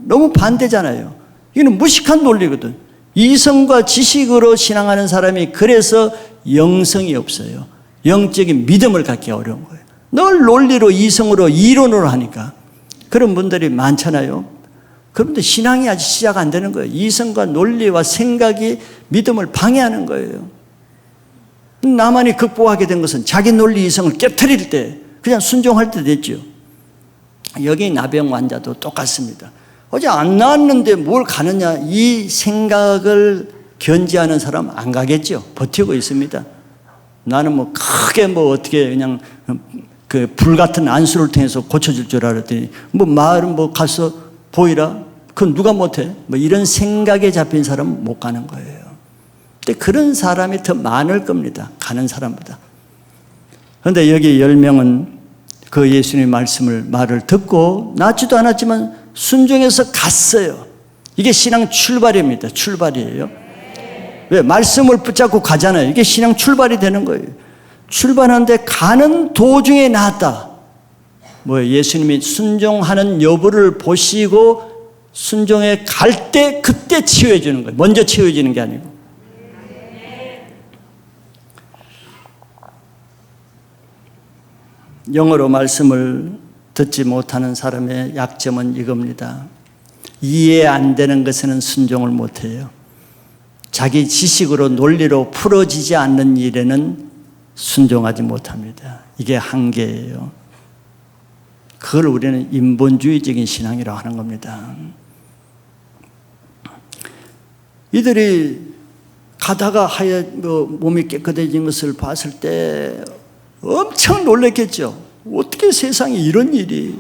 너무 반대잖아요. 이거는 무식한 논리거든. 이성과 지식으로 신앙하는 사람이 그래서 영성이 없어요. 영적인 믿음을 갖기 어려운 거예요. 늘 논리로 이성으로 이론으로 하니까 그런 분들이 많잖아요. 그런데 신앙이 아직 시작 안 되는 거예요. 이성과 논리와 생각이 믿음을 방해하는 거예요. 나만이 극복하게 된 것은 자기 논리 이성을 깨트릴 때 그냥 순종할 때 됐죠. 여기 나병 환자도 똑같습니다. 어제 안 나왔는데 뭘 가느냐 이 생각을 견지하는 사람 안 가겠죠. 버티고 있습니다. 나는 뭐 크게 뭐 어떻게 그냥 그 불같은 안수를 통해서 고쳐질 줄 알았더니 뭐 마을은 뭐 가서 보이라 그건 누가 못해 뭐 이런 생각에 잡힌 사람은 못 가는 거예요. 근데 그런 사람이 더 많을 겁니다. 가는 사람보다. 그런데 여기 10명은 그 예수님의 말을 듣고 낫지도 않았지만 순종해서 갔어요. 이게 신앙 출발입니다. 출발이에요. 왜? 말씀을 붙잡고 가잖아요. 이게 신앙 출발이 되는 거예요. 출발하는데 가는 도중에 나았다. 뭐예요? 예수님이 순종하는 여부를 보시고 순종해 갈 때 그때 치유해 주는 거예요. 먼저 치유해 주는 게 아니고. 영어로 말씀을 듣지 못하는 사람의 약점은 이겁니다. 이해 안 되는 것에는 순종을 못해요. 자기 지식으로 논리로 풀어지지 않는 일에는 순종하지 못합니다. 이게 한계예요. 그걸 우리는 인본주의적인 신앙이라고 하는 겁니다. 이들이 가다가 몸이 깨끗해진 것을 봤을 때 엄청 놀랐겠죠. 어떻게 세상에 이런 일이.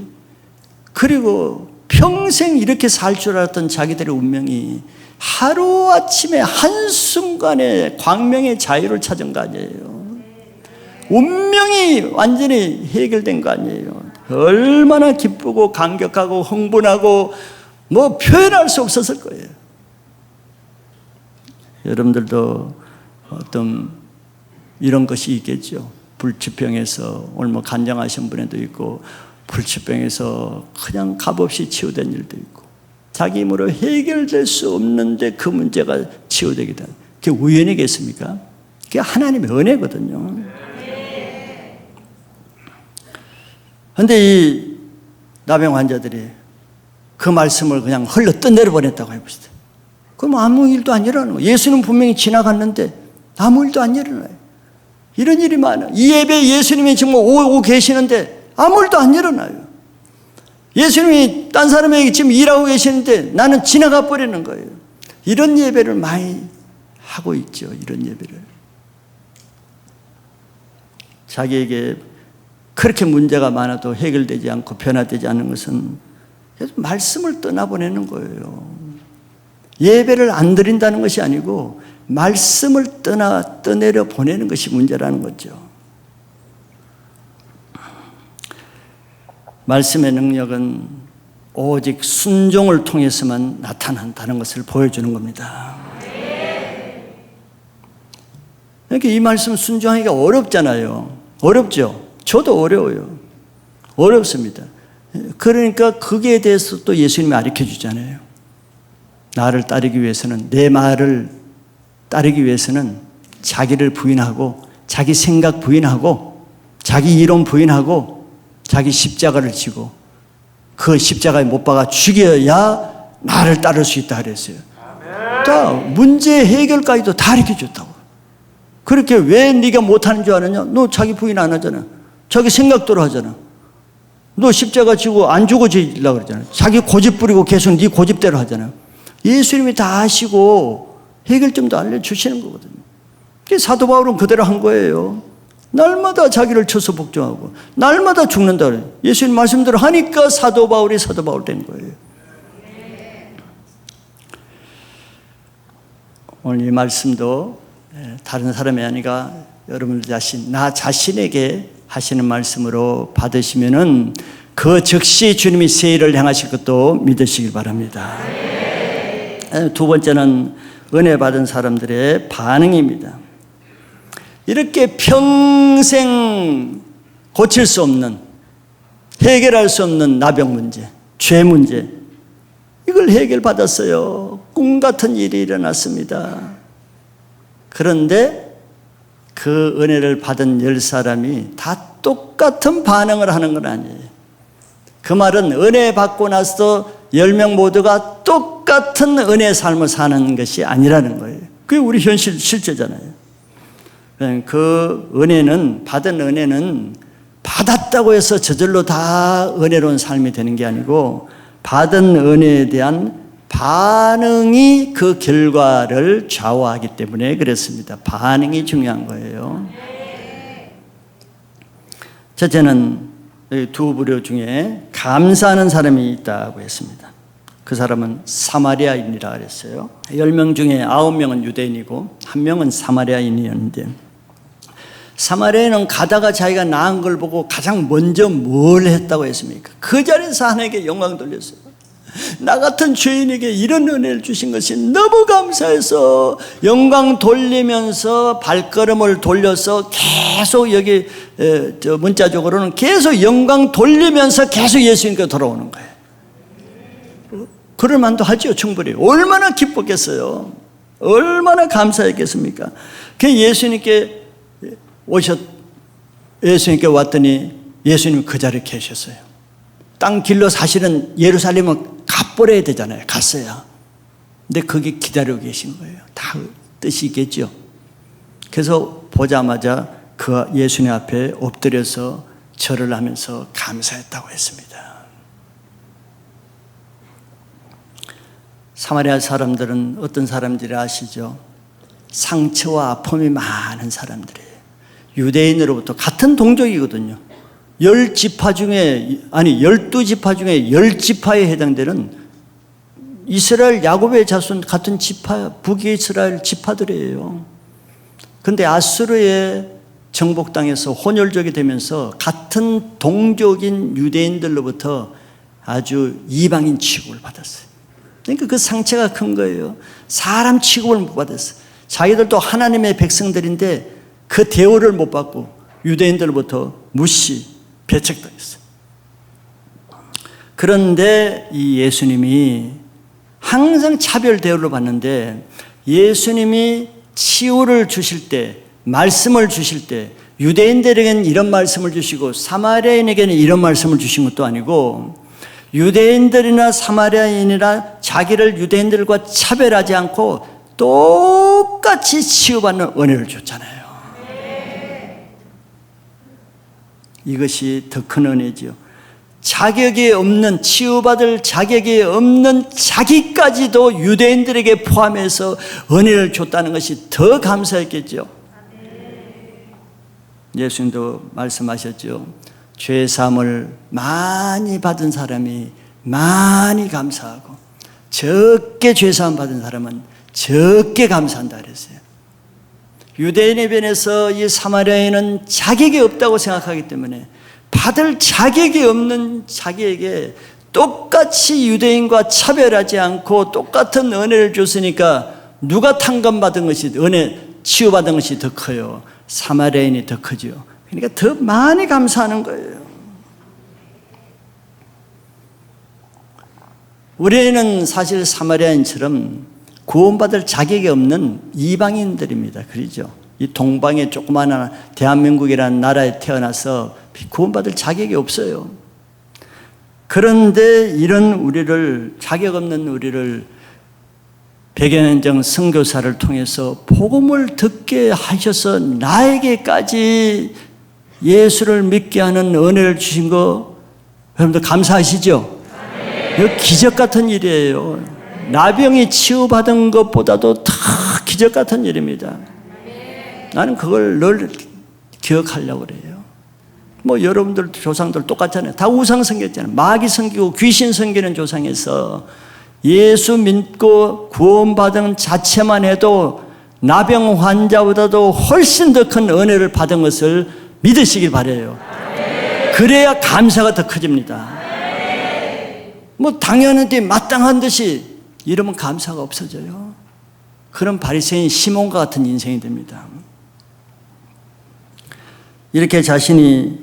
그리고 평생 이렇게 살 줄 알았던 자기들의 운명이 하루아침에 한순간에 광명의 자유를 찾은 거 아니에요. 운명이 완전히 해결된 거 아니에요. 얼마나 기쁘고 감격하고 흥분하고 뭐 표현할 수 없었을 거예요. 여러분들도 어떤 이런 것이 있겠죠. 불치병에서 오늘 뭐 간증하신 분에도 있고 불치병에서 그냥 값없이 치유된 일도 있고 자기 힘으로 해결될 수 없는데 그 문제가 치유되게 된 그게 우연이겠습니까? 그게 하나님의 은혜거든요. 그런데 이 나병 환자들이 그 말씀을 그냥 흘러 떠내려 보냈다고 해봅시다. 그럼 아무 일도 안 일어나는 거예요. 예수는 분명히 지나갔는데 아무 일도 안 일어나요. 이런 일이 많아요. 이 예배에 예수님이 지금 오고 계시는데 아무 일도 안 일어나요. 예수님이 딴 사람에게 지금 일하고 계시는데 나는 지나가 버리는 거예요. 이런 예배를 많이 하고 있죠. 이런 예배를. 자기에게 그렇게 문제가 많아도 해결되지 않고 변화되지 않는 것은 말씀을 떠나보내는 거예요. 예배를 안 드린다는 것이 아니고 말씀을 떠내려 보내는 것이 문제라는 거죠. 말씀의 능력은 오직 순종을 통해서만 나타난다는 것을 보여주는 겁니다. 그러니까 이 말씀 순종하기가 어렵잖아요. 어렵죠? 저도 어려워요. 어렵습니다. 그러니까 거기에 대해서 또 예수님이 가르쳐 주잖아요. 나를 따르기 위해서는, 내 말을 따르기 위해서는 자기를 부인하고, 자기 생각 부인하고, 자기 이론 부인하고, 자기 십자가를 지고 그 십자가에 못 박아 죽여야 나를 따를 수 있다 그랬어요. 자, 문제 해결까지도 다 가르쳐 줬다고. 그렇게 왜 네가 못하는 줄 아느냐? 너 자기 부인 안 하잖아. 자기 생각대로 하잖아. 너 십자가 지고 안 죽어지려고 그러잖아. 자기 고집 부리고 계속 네 고집대로 하잖아. 예수님이 다 아시고 해결점도 알려주시는 거거든요. 사도 바울은 그대로 한 거예요. 날마다 자기를 쳐서 복종하고 날마다 죽는다 그래요. 예수님 말씀대로 하니까 사도 바울이 사도 바울 된 거예요. 오늘 이 말씀도 다른 사람이 아니라 여러분 자신, 나 자신에게 하시는 말씀으로 받으시면은 그 즉시 주님이 새 일을 행하실 것도 믿으시길 바랍니다. 두 번째는 은혜 받은 사람들의 반응입니다. 이렇게 평생 고칠 수 없는, 해결할 수 없는 나병 문제, 죄 문제, 이걸 해결받았어요. 꿈 같은 일이 일어났습니다. 그런데 그 은혜를 받은 10사람이 다 똑같은 반응을 하는 건 아니에요. 그 말은 은혜 받고 나서 10명 모두가 똑같은 은혜의 삶을 사는 것이 아니라는 거예요. 그게 우리 현실 실제잖아요. 그 은혜는, 받은 은혜는 받았다고 해서 저절로 다 은혜로운 삶이 되는 게 아니고 받은 은혜에 대한 반응이 그 결과를 좌우하기 때문에 그렇습니다. 반응이 중요한 거예요. 첫째는 두 부류 중에 감사하는 사람이 있다고 했습니다. 그 사람은 사마리아인이라 그랬어요. 10명 중에 9명은 유대인이고 1명은 사마리아인이었는데, 사마리아인은 가다가 자기가 나은 걸 보고 가장 먼저 뭘 했다고 했습니까? 그 자리에서 하나님께 영광 돌렸어요. 나 같은 죄인에게 이런 은혜를 주신 것이 너무 감사해서 영광 돌리면서 발걸음을 돌려서 계속 여기 문자적으로는 계속 영광 돌리면서 계속 예수님께 돌아오는 거예요. 그럴 만도 하죠. 충분히. 얼마나 기뻤겠어요. 얼마나 감사했겠습니까? 그 예수님께 왔더니 예수님 그 자리에 계셨어요. 땅 길로 사실은 예루살렘은 가버려야 되잖아요. 갔어요. 근데 거기 기다리고 계신 거예요. 다 뜻이 있겠죠. 그래서 보자마자 그 예수님 앞에 엎드려서 절을 하면서 감사했다고 했습니다. 사마리아 사람들은 어떤 사람들이 아시죠? 상처와 아픔이 많은 사람들이에요. 유대인으로부터 같은 동족이거든요. 12지파 중에 10지파에 해당되는 이스라엘 야곱의 자손 같은 지파, 북이스라엘 지파들이에요. 그런데 아수르의 정복당해서 혼혈족이 되면서 같은 동족인 유대인들로부터 아주 이방인 취급을 받았어요. 그러니까 그 상처가 큰 거예요. 사람 취급을 못 받았어요. 자기들도 하나님의 백성들인데 그 대우를 못 받고 유대인들로부터 무시, 배척당했어요. 그런데 이 예수님이 항상 차별 대우를 받는데, 예수님이 치유를 주실 때, 말씀을 주실 때 유대인들에게는 이런 말씀을 주시고 사마리아인에게는 이런 말씀을 주신 것도 아니고, 유대인들이나 사마리아인이나 자기를 유대인들과 차별하지 않고 똑같이 치유받는 은혜를 줬잖아요. 이것이 더 큰 은혜지요. 자격이 없는, 치유받을 자격이 없는 자기까지도 유대인들에게 포함해서 은혜를 줬다는 것이 더 감사했겠죠. 예수님도 말씀하셨죠. 죄 사함을 많이 받은 사람이 많이 감사하고 적게 죄사함 받은 사람은 적게 감사한다 그랬어요. 유대인의 변에서 이 사마리아인은 자격이 없다고 생각하기 때문에 받을 자격이 없는 자기에게 똑같이 유대인과 차별하지 않고 똑같은 은혜를 줬으니까 누가 탕감받은 것이, 은혜 치유받은 것이 더 커요? 사마리아인이 더 크죠. 그러니까 더 많이 감사하는 거예요. 우리는 사실 사마리아인처럼 구원받을 자격이 없는 이방인들입니다. 그렇죠? 이 동방의 조그마한 대한민국이라는 나라에 태어나서 구원받을 자격이 없어요. 그런데 이런 우리를, 자격 없는 우리를 100여 년 전 선교사를 통해서 복음을 듣게 하셔서 나에게까지 예수를 믿게 하는 은혜를 주신 거 여러분들 감사하시죠? 이거 기적 같은 일이에요. 나병이 치유받은 것보다도 더 기적 같은 일입니다. 나는 그걸 늘 기억하려고 그래요. 뭐 여러분들 조상들 똑같잖아요. 다 우상 섬겼잖아요. 마귀 섬기고 귀신 섬기는 조상에서 예수 믿고 구원받은 자체만 해도 나병 환자보다도 훨씬 더 큰 은혜를 받은 것을 믿으시길 바라요. 그래야 감사가 더 커집니다. 뭐 당연한 듯이 마땅한 듯이 이러면 감사가 없어져요. 그런 바리새인 시몬과 같은 인생이 됩니다. 이렇게 자신이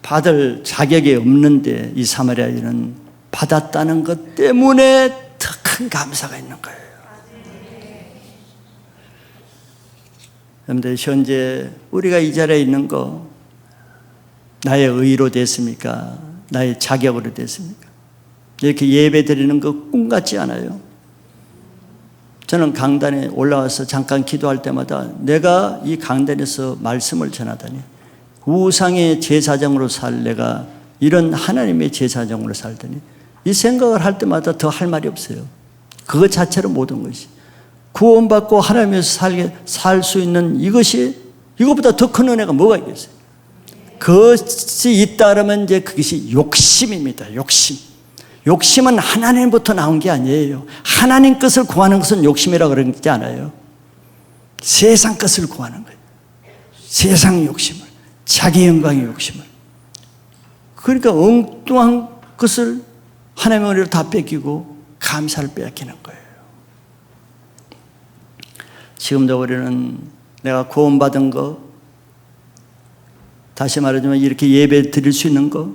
받을 자격이 없는데 이 사마리아인은 받았다는 것 때문에 더 큰 감사가 있는 거예요. 여러분들 현재 우리가 이 자리에 있는 거 나의 의로 됐습니까? 나의 자격으로 됐습니까? 이렇게 예배 드리는 거 꿈 같지 않아요? 저는 강단에 올라와서 잠깐 기도할 때마다 내가 이 강단에서 말씀을 전하다니 우상의 제사장으로 살 내가 이런 하나님의 제사장으로 살더니 이 생각을 할 때마다 더 할 말이 없어요. 그것 자체로 모든 것이 구원받고 하나님에서 살 수 있는 이것보다 더 큰 은혜가 뭐가 있겠어요? 그것이 있다 그러면 이제 그것이 욕심입니다. 욕심은 하나님부터 나온 게 아니에요. 하나님 것을 구하는 것은 욕심이라고 그러지 않아요. 세상 것을 구하는 거예요. 세상 욕심을, 자기 영광의 욕심을. 그러니까 엉뚱한 것을 하나님의 은혜를 다 뺏기고 감사를 빼앗기는 거예요. 지금도 우리는 내가 구원받은 거, 다시 말하자면 이렇게 예배 드릴 수 있는 거,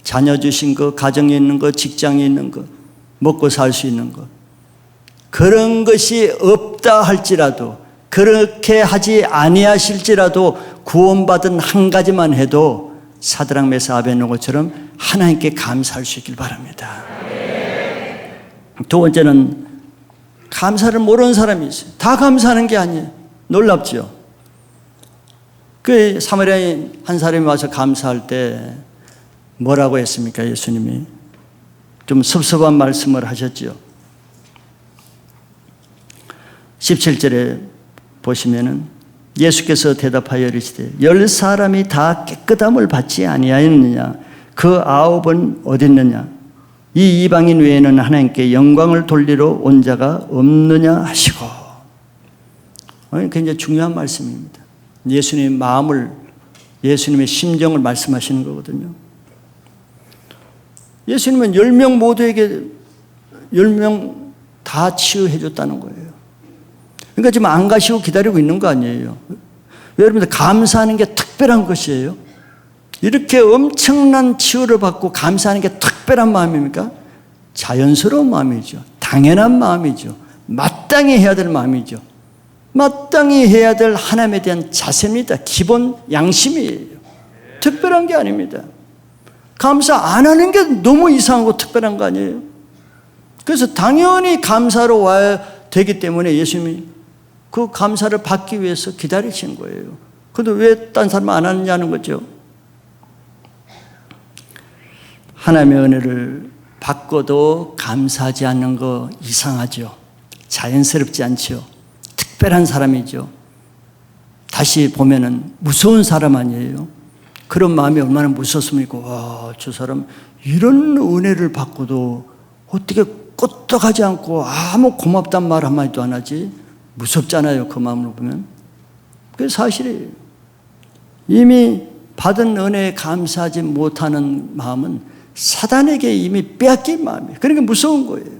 자녀 주신 거, 가정에 있는 거, 직장에 있는 거, 먹고 살 수 있는 거, 그런 것이 없다 할지라도, 그렇게 하지 아니하실지라도 구원받은 한 가지만 해도 사드락 메사 아벳느고처럼 하나님께 감사할 수 있길 바랍니다. 두 번째는 감사를 모르는 사람이 있어요. 다 감사하는 게 아니에요. 놀랍죠? 그 사마리아인 한 사람이 와서 감사할 때 뭐라고 했습니까? 예수님이 좀 섭섭한 말씀을 하셨죠. 17절에 보시면은 예수께서 대답하여 이르시되 10사람이 다 깨끗함을 받지 아니하였느냐? 그 9은 어디 있느냐? 이 이방인 외에는 하나님께 영광을 돌리러 온 자가 없느냐 하시고. 굉장히 중요한 말씀입니다. 예수님의 마음을, 예수님의 심정을 말씀하시는 거거든요. 예수님은 10명 모두에게 10명 다 치유해 줬다는 거예요. 그러니까 지금 안 가시고 기다리고 있는 거 아니에요. 여러분들 감사하는 게 특별한 것이에요. 이렇게 엄청난 치유를 받고 감사하는 게 특별한 마음입니까? 자연스러운 마음이죠. 당연한 마음이죠. 마땅히 해야 될 마음이죠. 마땅히 해야 될 하나님에 대한 자세입니다. 기본 양심이에요. 특별한 게 아닙니다. 감사 안 하는 게 너무 이상하고 특별한 거 아니에요? 그래서 당연히 감사로 와야 되기 때문에 예수님이 그 감사를 받기 위해서 기다리신 거예요. 그런데 왜 딴 사람 안 하느냐는 거죠. 하나님의 은혜를 받고도 감사하지 않는 거 이상하죠. 자연스럽지 않죠. 특별한 사람이죠. 다시 보면은 무서운 사람 아니에요. 그런 마음이 얼마나 무섭습니까? 와, 저 사람 이런 은혜를 받고도 어떻게 끄떡하지 않고 아무 고맙단 말 한마디도 안 하지. 무섭잖아요, 그 마음으로 보면. 그게 사실이에요. 이미 받은 은혜에 감사하지 못하는 마음은 사단에게 이미 빼앗긴 마음이에요. 그러니까 무서운 거예요.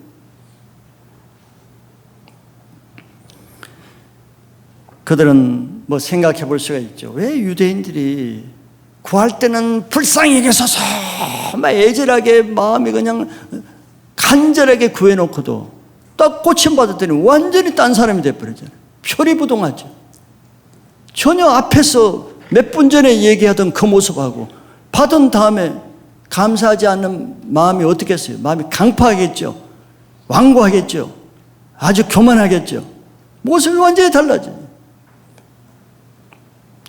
그들은 뭐 생각해 볼 수가 있죠. 왜 유대인들이 구할 때는 불쌍히 여겨서서 막 애절하게 마음이 그냥 간절하게 구해놓고도 딱 고침받았더니 완전히 딴 사람이 돼버리잖아요. 표리부동하죠. 전혀 앞에서 몇 분 전에 얘기하던 그 모습하고 받은 다음에 감사하지 않는 마음이 어떻겠어요? 마음이 강파하겠죠. 완고하겠죠. 아주 교만하겠죠. 모습이 완전히 달라져요.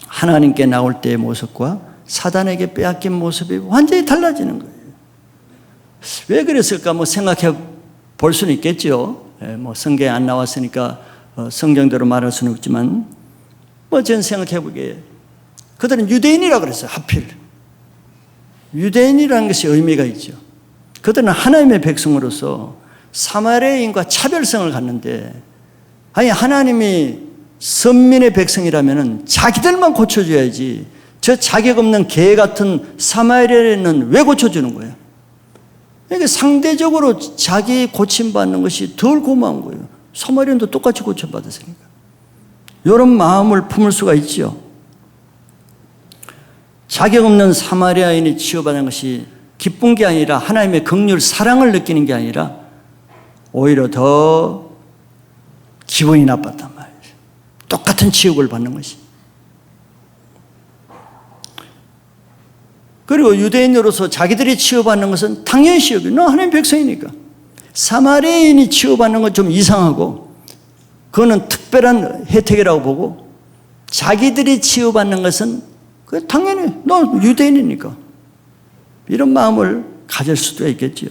하나님께 나올 때의 모습과 사단에게 빼앗긴 모습이 완전히 달라지는 거예요. 왜 그랬을까? 뭐 생각해 볼 수는 있겠죠. 뭐 성경에 안 나왔으니까 성경대로 말할 수는 없지만, 뭐 저는 생각해 보기에 그들은 유대인이라고 그랬어요. 하필 유대인이라는 것이 의미가 있죠. 그들은 하나님의 백성으로서 사마리아인과 차별성을 갖는데, 아니 하나님이 선민의 백성이라면 자기들만 고쳐줘야지 저 자격 없는 개 같은 사마리아인은 왜 고쳐주는 거예요? 그러니까 상대적으로 자기 고침받는 것이 덜 고마운 거예요. 사마리아인도 똑같이 고침받았으니까. 이런 마음을 품을 수가 있죠. 자격 없는 사마리아인이 치유받는 것이 기쁜 게 아니라 하나님의 긍휼 사랑을 느끼는 게 아니라 오히려 더 기분이 나빴단 말이에요. 똑같은 치욕을 받는 것이. 그리고 유대인으로서 자기들이 치유받는 것은 당연히 치욕이에요. 너 하나님 백성이니까. 사마리아인이 치유받는 건 좀 이상하고 그거는 특별한 혜택이라고 보고, 자기들이 치유받는 것은 당연히 너 유대인이니까 이런 마음을 가질 수도 있겠지요.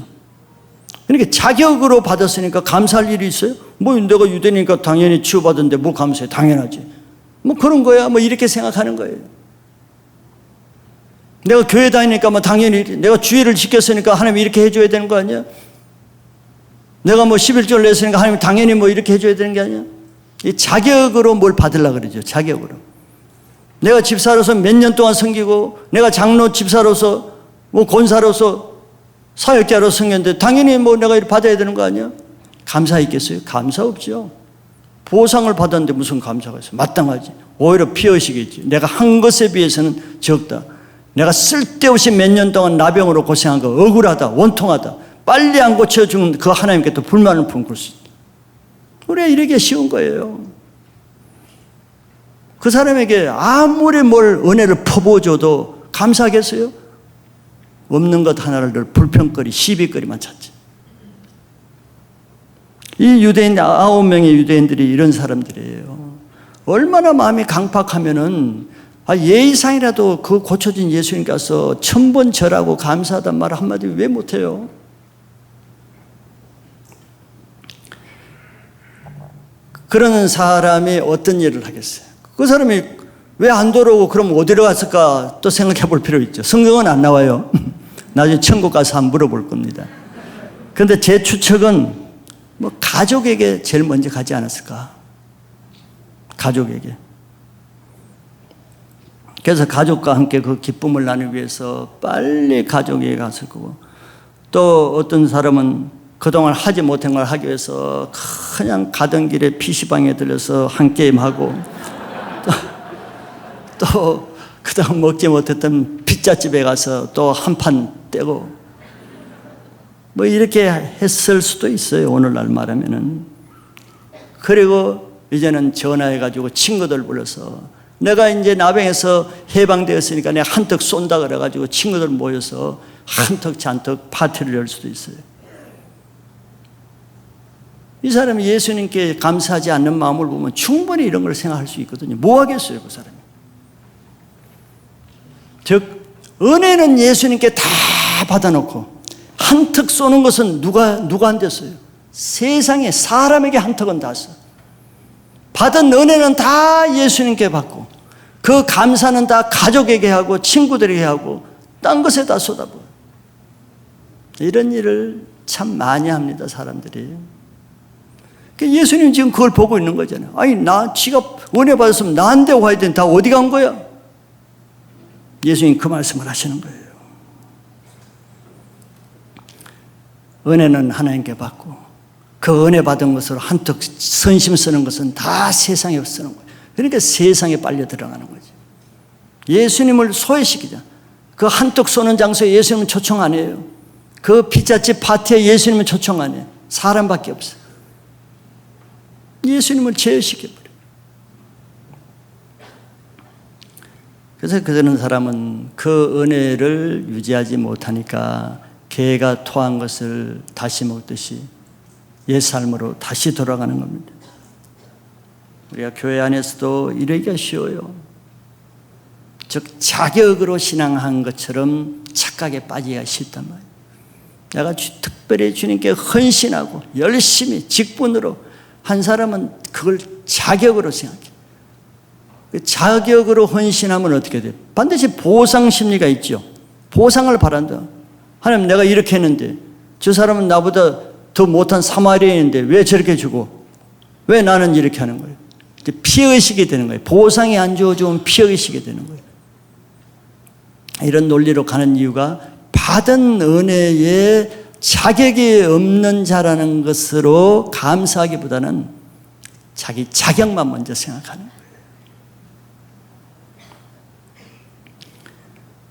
그러니까 자격으로 받았으니까 감사할 일이 있어요? 뭐 내가 유대인이니까 당연히 치유받았는데 뭐 감사해? 당연하지. 뭐 그런 거야. 뭐 이렇게 생각하는 거예요. 내가 교회 다니니까 뭐 당연히 내가 주의를 지켰으니까 하나님 이렇게 해줘야 되는 거 아니야? 내가 뭐 11조를 냈으니까 하나님 당연히 뭐 이렇게 해줘야 되는 게 아니야? 이 자격으로 뭘 받으려고 그러죠. 자격으로. 내가 집사로서 몇 년 동안 섬기고 내가 장로 집사로서 뭐 권사로서 사역자로 섬겼는데 당연히 뭐 내가 이렇게 받아야 되는 거 아니야? 감사 있겠어요? 감사 없죠. 보상을 받았는데 무슨 감사가 있어요? 마땅하지. 오히려 피의식이지. 내가 한 것에 비해서는 적다. 내가 쓸데없이 몇 년 동안 나병으로 고생한 거 억울하다, 원통하다. 빨리 안 고쳐준 그 하나님께 또 불만을 품을 수 있다. 우리가 이러기가 쉬운 거예요. 그 사람에게 아무리 뭘 은혜를 퍼부어줘도 감사하겠어요? 없는 것 하나를 늘 불평거리, 시비거리만 찾지. 이 유대인 9명의 유대인들이 이런 사람들이에요. 얼마나 마음이 강팍하면은 예의상이라도 그 고쳐진 예수님 가서 1000번 절하고 감사하단 말 한마디 왜 못해요? 그러는 사람이 어떤 일을 하겠어요? 그 사람이 왜 안 돌아오고 그럼 어디로 갔을까 또 생각해 볼 필요 있죠. 성경은 안 나와요. 나중에 천국 가서 한번 물어볼 겁니다. 그런데 제 추측은 뭐 가족에게 제일 먼저 가지 않았을까? 가족에게. 그래서 가족과 함께 그 기쁨을 나누기 위해서 빨리 가족에게 갔을 거고, 또 어떤 사람은 그동안 하지 못한 걸 하기 위해서 그냥 가던 길에 PC방에 들려서 한 게임하고, 또 그동안 먹지 못했던 피자집에 가서 또 한 판 떼고, 뭐 이렇게 했을 수도 있어요, 오늘날 말하면은. 그리고 이제는 전화해가지고 친구들 불러서 내가 이제 나병에서 해방되었으니까 내가 한턱 쏜다 그래가지고 친구들 모여서 한턱 잔뜩 파티를 열 수도 있어요. 이 사람이 예수님께 감사하지 않는 마음을 보면 충분히 이런 걸 생각할 수 있거든요. 뭐 하겠어요, 그 사람이. 즉 은혜는 예수님께 다 받아놓고 한턱 쏘는 것은 누가 안 됐어요? 세상에 사람에게 한턱은 다 써. 받은 은혜는 다 예수님께 받고 그 감사는 다 가족에게 하고 친구들에게 하고 딴 것에 다 쏟아부어요. 이런 일을 참 많이 합니다, 사람들이. 예수님 지금 그걸 보고 있는 거잖아요. 아니, 지가 은혜 받았으면 나한테 와야 되는데 다 어디 간 거야? 예수님 그 말씀을 하시는 거예요. 은혜는 하나님께 받고 그 은혜 받은 것으로 한턱 선심 쓰는 것은 다 세상에 쓰는 거예요. 그러니까 세상에 빨려 들어가는 거죠. 예수님을 소외시키자. 그 한턱 쏘는 장소에 예수님은 초청 안 해요. 그 피자집 파티에 예수님은 초청 안 해요. 사람밖에 없어요. 예수님을 제외시켜버려요. 그래서 그런 사람은 그 은혜를 유지하지 못하니까 개가 토한 것을 다시 먹듯이 옛 삶으로 다시 돌아가는 겁니다. 우리가 교회 안에서도 이러기가 쉬워요. 즉 자격으로 신앙한 것처럼 착각에 빠지기가 쉽단 말이에요. 내가 특별히 주님께 헌신하고 열심히 직분으로 한 사람은 그걸 자격으로 생각해요. 자격으로 헌신하면 어떻게 돼요? 반드시 보상 심리가 있죠. 보상을 바란다. 하나님, 내가 이렇게 했는데 저 사람은 나보다 더 못한 사마리아인인데 왜 저렇게 주고 왜 나는 이렇게 하는 거예요? 피의식이 되는 거예요. 보상이 안 주어지면 피의식이 되는 거예요. 이런 논리로 가는 이유가 받은 은혜에 자격이 없는 자라는 것으로 감사하기보다는 자기 자격만 먼저 생각하는 거예요.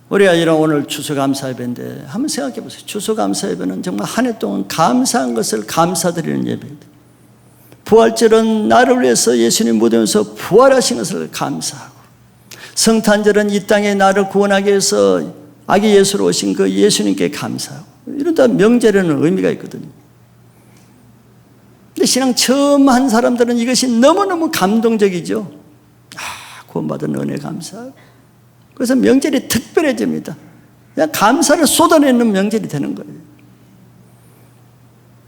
우리가 이런 오늘 추수감사예배인데 한번 생각해 보세요. 추수감사예배는 정말 한 해 동안 감사한 것을 감사드리는 예배입니다. 부활절은 나를 위해서 예수님 무대에서 부활하신 것을 감사하고, 성탄절은 이 땅에 나를 구원하기 위해서 아기 예수로 오신 그 예수님께 감사하고, 이러다 명절에는 의미가 있거든요. 근데 신앙 처음 한 사람들은 이것이 너무너무 감동적이죠. 구원받은 은혜 감사하고. 그래서 명절이 특별해집니다. 그냥 감사를 쏟아내는 명절이 되는 거예요.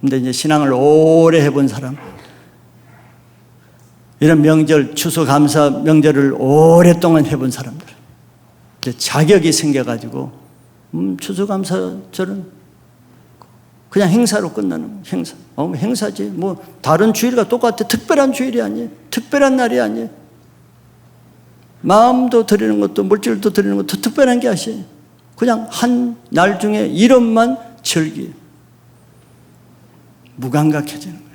근데 이제 신앙을 오래 해본 사람, 이런 명절, 추수감사 명절을 오랫동안 해본 사람들, 이제 자격이 생겨가지고 추수감사절은 그냥 행사로 끝나는 행사. 행사지. 뭐 다른 주일과 똑같아. 특별한 주일이 아니에요. 특별한 날이 아니에요. 마음도 드리는 것도 물질도 드리는 것도 특별한 게 아니에요. 그냥 한 날 중에 이름만 즐기. 무감각해지는 거예요.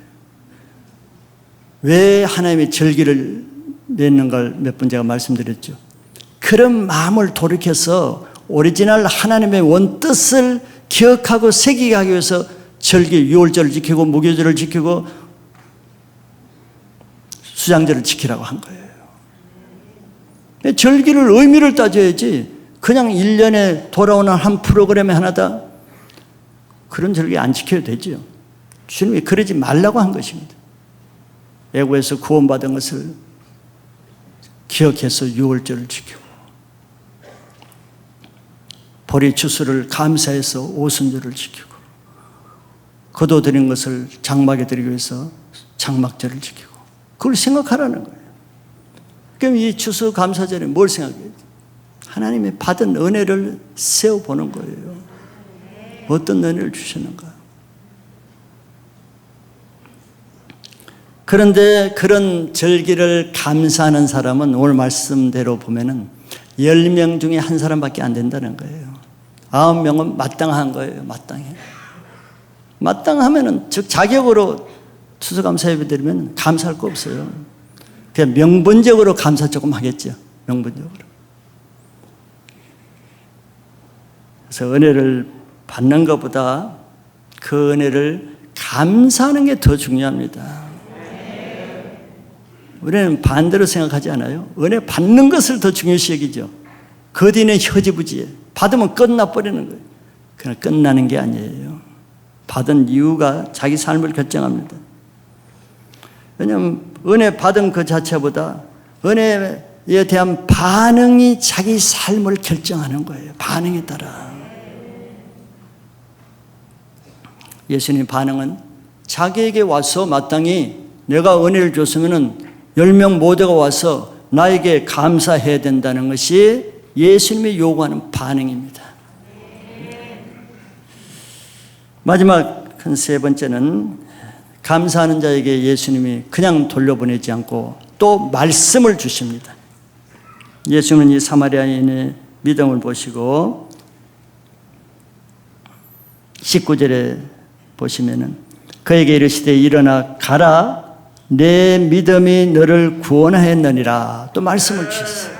왜 하나님의 절기를 맺는 걸 몇 번 제가 말씀드렸죠. 그런 마음을 돌이켜서 오리지널 하나님의 원뜻을 기억하고 새기게 하기 위해서 절기, 유월절을 지키고 무교절을 지키고 수장절을 지키라고 한 거예요. 절기를 의미를 따져야지 그냥 1년에 돌아오는 한 프로그램에 하나다, 그런 절기 안 지켜도 되죠. 주님이 그러지 말라고 한 것입니다. 애고에서 구원받은 것을 기억해서 유월절을 지키고, 보리 추수를 감사해서 오순절을 지키고, 거둬들인 것을 장막에 드리기 위해서 장막절을 지키고, 그걸 생각하라는 거예요. 그럼 이 추수 감사절에 뭘 생각해요? 하나님의 받은 은혜를 세워보는 거예요. 어떤 은혜를 주셨는가? 그런데 그런 절기를 감사하는 사람은 오늘 말씀대로 보면은 10명 중에 한 사람밖에 안 된다는 거예요. 9명은 마땅한 거예요. 마땅하면은, 즉 자격으로 추수감사 예배 드리면 감사할 거 없어요. 그냥 명분적으로 감사 조금 하겠죠. 명분적으로. 그래서 은혜를 받는 것보다 그 은혜를 감사하는 게 더 중요합니다. 우리는 반대로 생각하지 않아요? 은혜 받는 것을 더 중요시 여기죠. 그 뒤는 흐지부지해. 받으면 끝나버리는 거예요. 그러나 끝나는 게 아니에요. 받은 이유가 자기 삶을 결정합니다. 왜냐하면 은혜 받은 그 자체보다 은혜에 대한 반응이 자기 삶을 결정하는 거예요. 반응에 따라. 예수님 반응은 자기에게 와서 마땅히 내가 은혜를 줬으면 10명 모두가 와서 나에게 감사해야 된다는 것이 예수님이 요구하는 반응입니다. 마지막 세 번째는 감사하는 자에게 예수님이 그냥 돌려보내지 않고 또 말씀을 주십니다. 예수님은 이 사마리아인의 믿음을 보시고 19절에 보시면은 그에게 이르시되 일어나 가라 내 믿음이 너를 구원하였느니라 또 말씀을 주셨어요.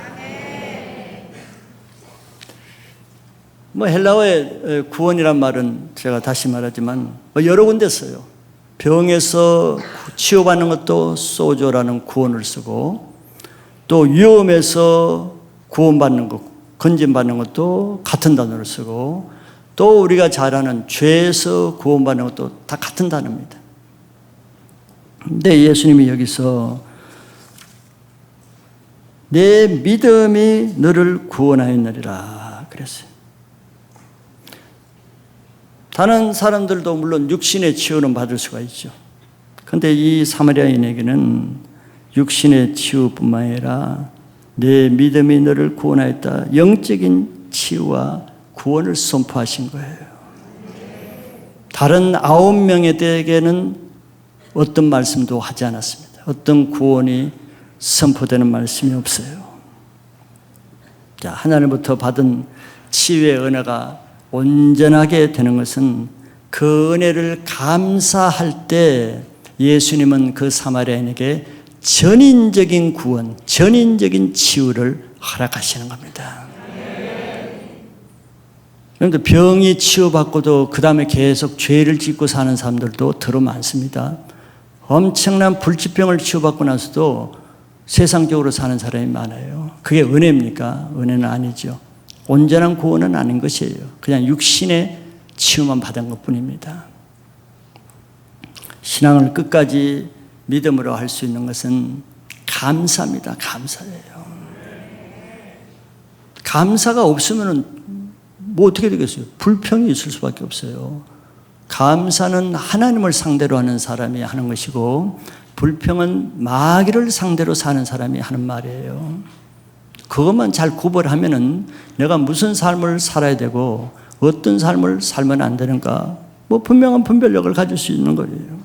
헬라어의 구원이란 말은 제가 다시 말하지만 여러 군데 써요. 병에서 치유받는 것도 소조라는 구원을 쓰고 또 위험에서 구원받는 것, 건진받는 것도 같은 단어를 쓰고 또 우리가 잘 아는 죄에서 구원받는 것도 다 같은 단어입니다. 근데 예수님이 여기서 내 믿음이 너를 구원하였느니라 그랬어요. 다른 사람들도 물론 육신의 치유는 받을 수가 있죠. 그런데 이 사마리아인에게는 육신의 치유뿐만 아니라 내 믿음이 너를 구원하였다. 영적인 치유와 구원을 선포하신 거예요. 다른 9명에게는 어떤 말씀도 하지 않았습니다. 어떤 구원이 선포되는 말씀이 없어요. 자, 하나님부터 받은 치유의 은혜가 온전하게 되는 것은 그 은혜를 감사할 때 예수님은 그 사마리아인에게 전인적인 구원, 전인적인 치유를 허락하시는 겁니다. 그런데 병이 치유받고도 그 다음에 계속 죄를 짓고 사는 사람들도 더러 많습니다. 엄청난 불치병을 치유받고 나서도 세상적으로 사는 사람이 많아요. 그게 은혜입니까? 은혜는 아니죠. 온전한 구원은 아닌 것이에요. 그냥 육신의 치유만 받은 것뿐입니다. 신앙을 끝까지 믿음으로 할 수 있는 것은 감사입니다. 감사예요. 감사가 없으면 뭐 어떻게 되겠어요? 불평이 있을 수밖에 없어요. 감사는 하나님을 상대로 하는 사람이 하는 것이고 불평은 마귀를 상대로 사는 사람이 하는 말이에요. 그것만 잘 구별하면은 내가 무슨 삶을 살아야 되고 어떤 삶을 살면 안 되는가 분명한 분별력을 가질 수 있는 거예요.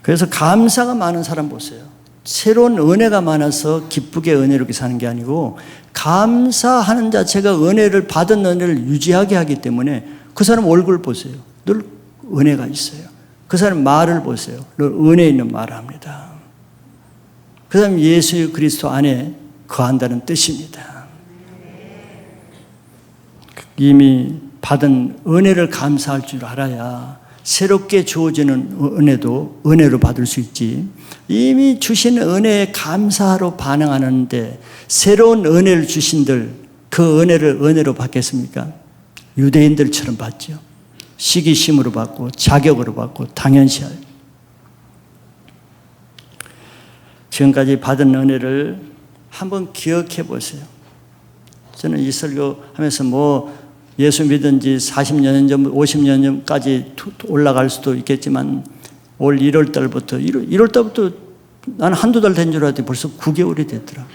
그래서 감사가 많은 사람 보세요. 새로운 은혜가 많아서 기쁘게 은혜롭게 사는 게 아니고 감사하는 자체가 은혜를 받은 은혜를 유지하게 하기 때문에 그 사람 얼굴 보세요. 늘 은혜가 있어요. 그 사람 말을 보세요. 늘 은혜 있는 말을 합니다. 그 사람 예수 그리스도 안에 거한다는 뜻입니다. 이미 받은 은혜를 감사할 줄 알아야 새롭게 주어지는 은혜도 은혜로 받을 수 있지. 이미 주신 은혜에 감사로 반응하는데 새로운 은혜를 주신들 그 은혜를 은혜로 받겠습니까? 유대인들처럼 받죠. 시기심으로 받고 자격으로 받고 당연시하죠. 지금까지 받은 은혜를 한번 기억해 보세요. 저는 이 설교 하면서 예수 믿은 지 40년 전, 50년 전까지 올라갈 수도 있겠지만 올 1월 달부터 나는 한두 달 된 줄 알았더니 벌써 9개월이 됐더라.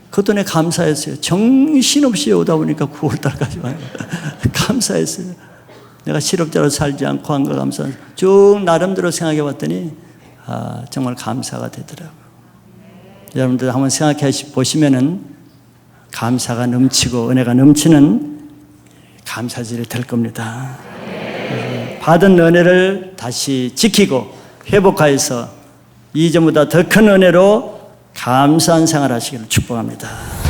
그것도 내가 감사했어요. 정신없이 오다 보니까 9월 달까지 와요. 감사했어요. 내가 실업자로 살지 않고 한 거 감사해서 쭉 나름대로 생각해 봤더니 정말 감사가 되더라고요. 여러분들 한번 생각해 보시면은 감사가 넘치고 은혜가 넘치는 감사절이 될 겁니다. 받은 은혜를 다시 지키고 회복하여서 이전보다 더 큰 은혜로 감사한 생활 하시기를 축복합니다.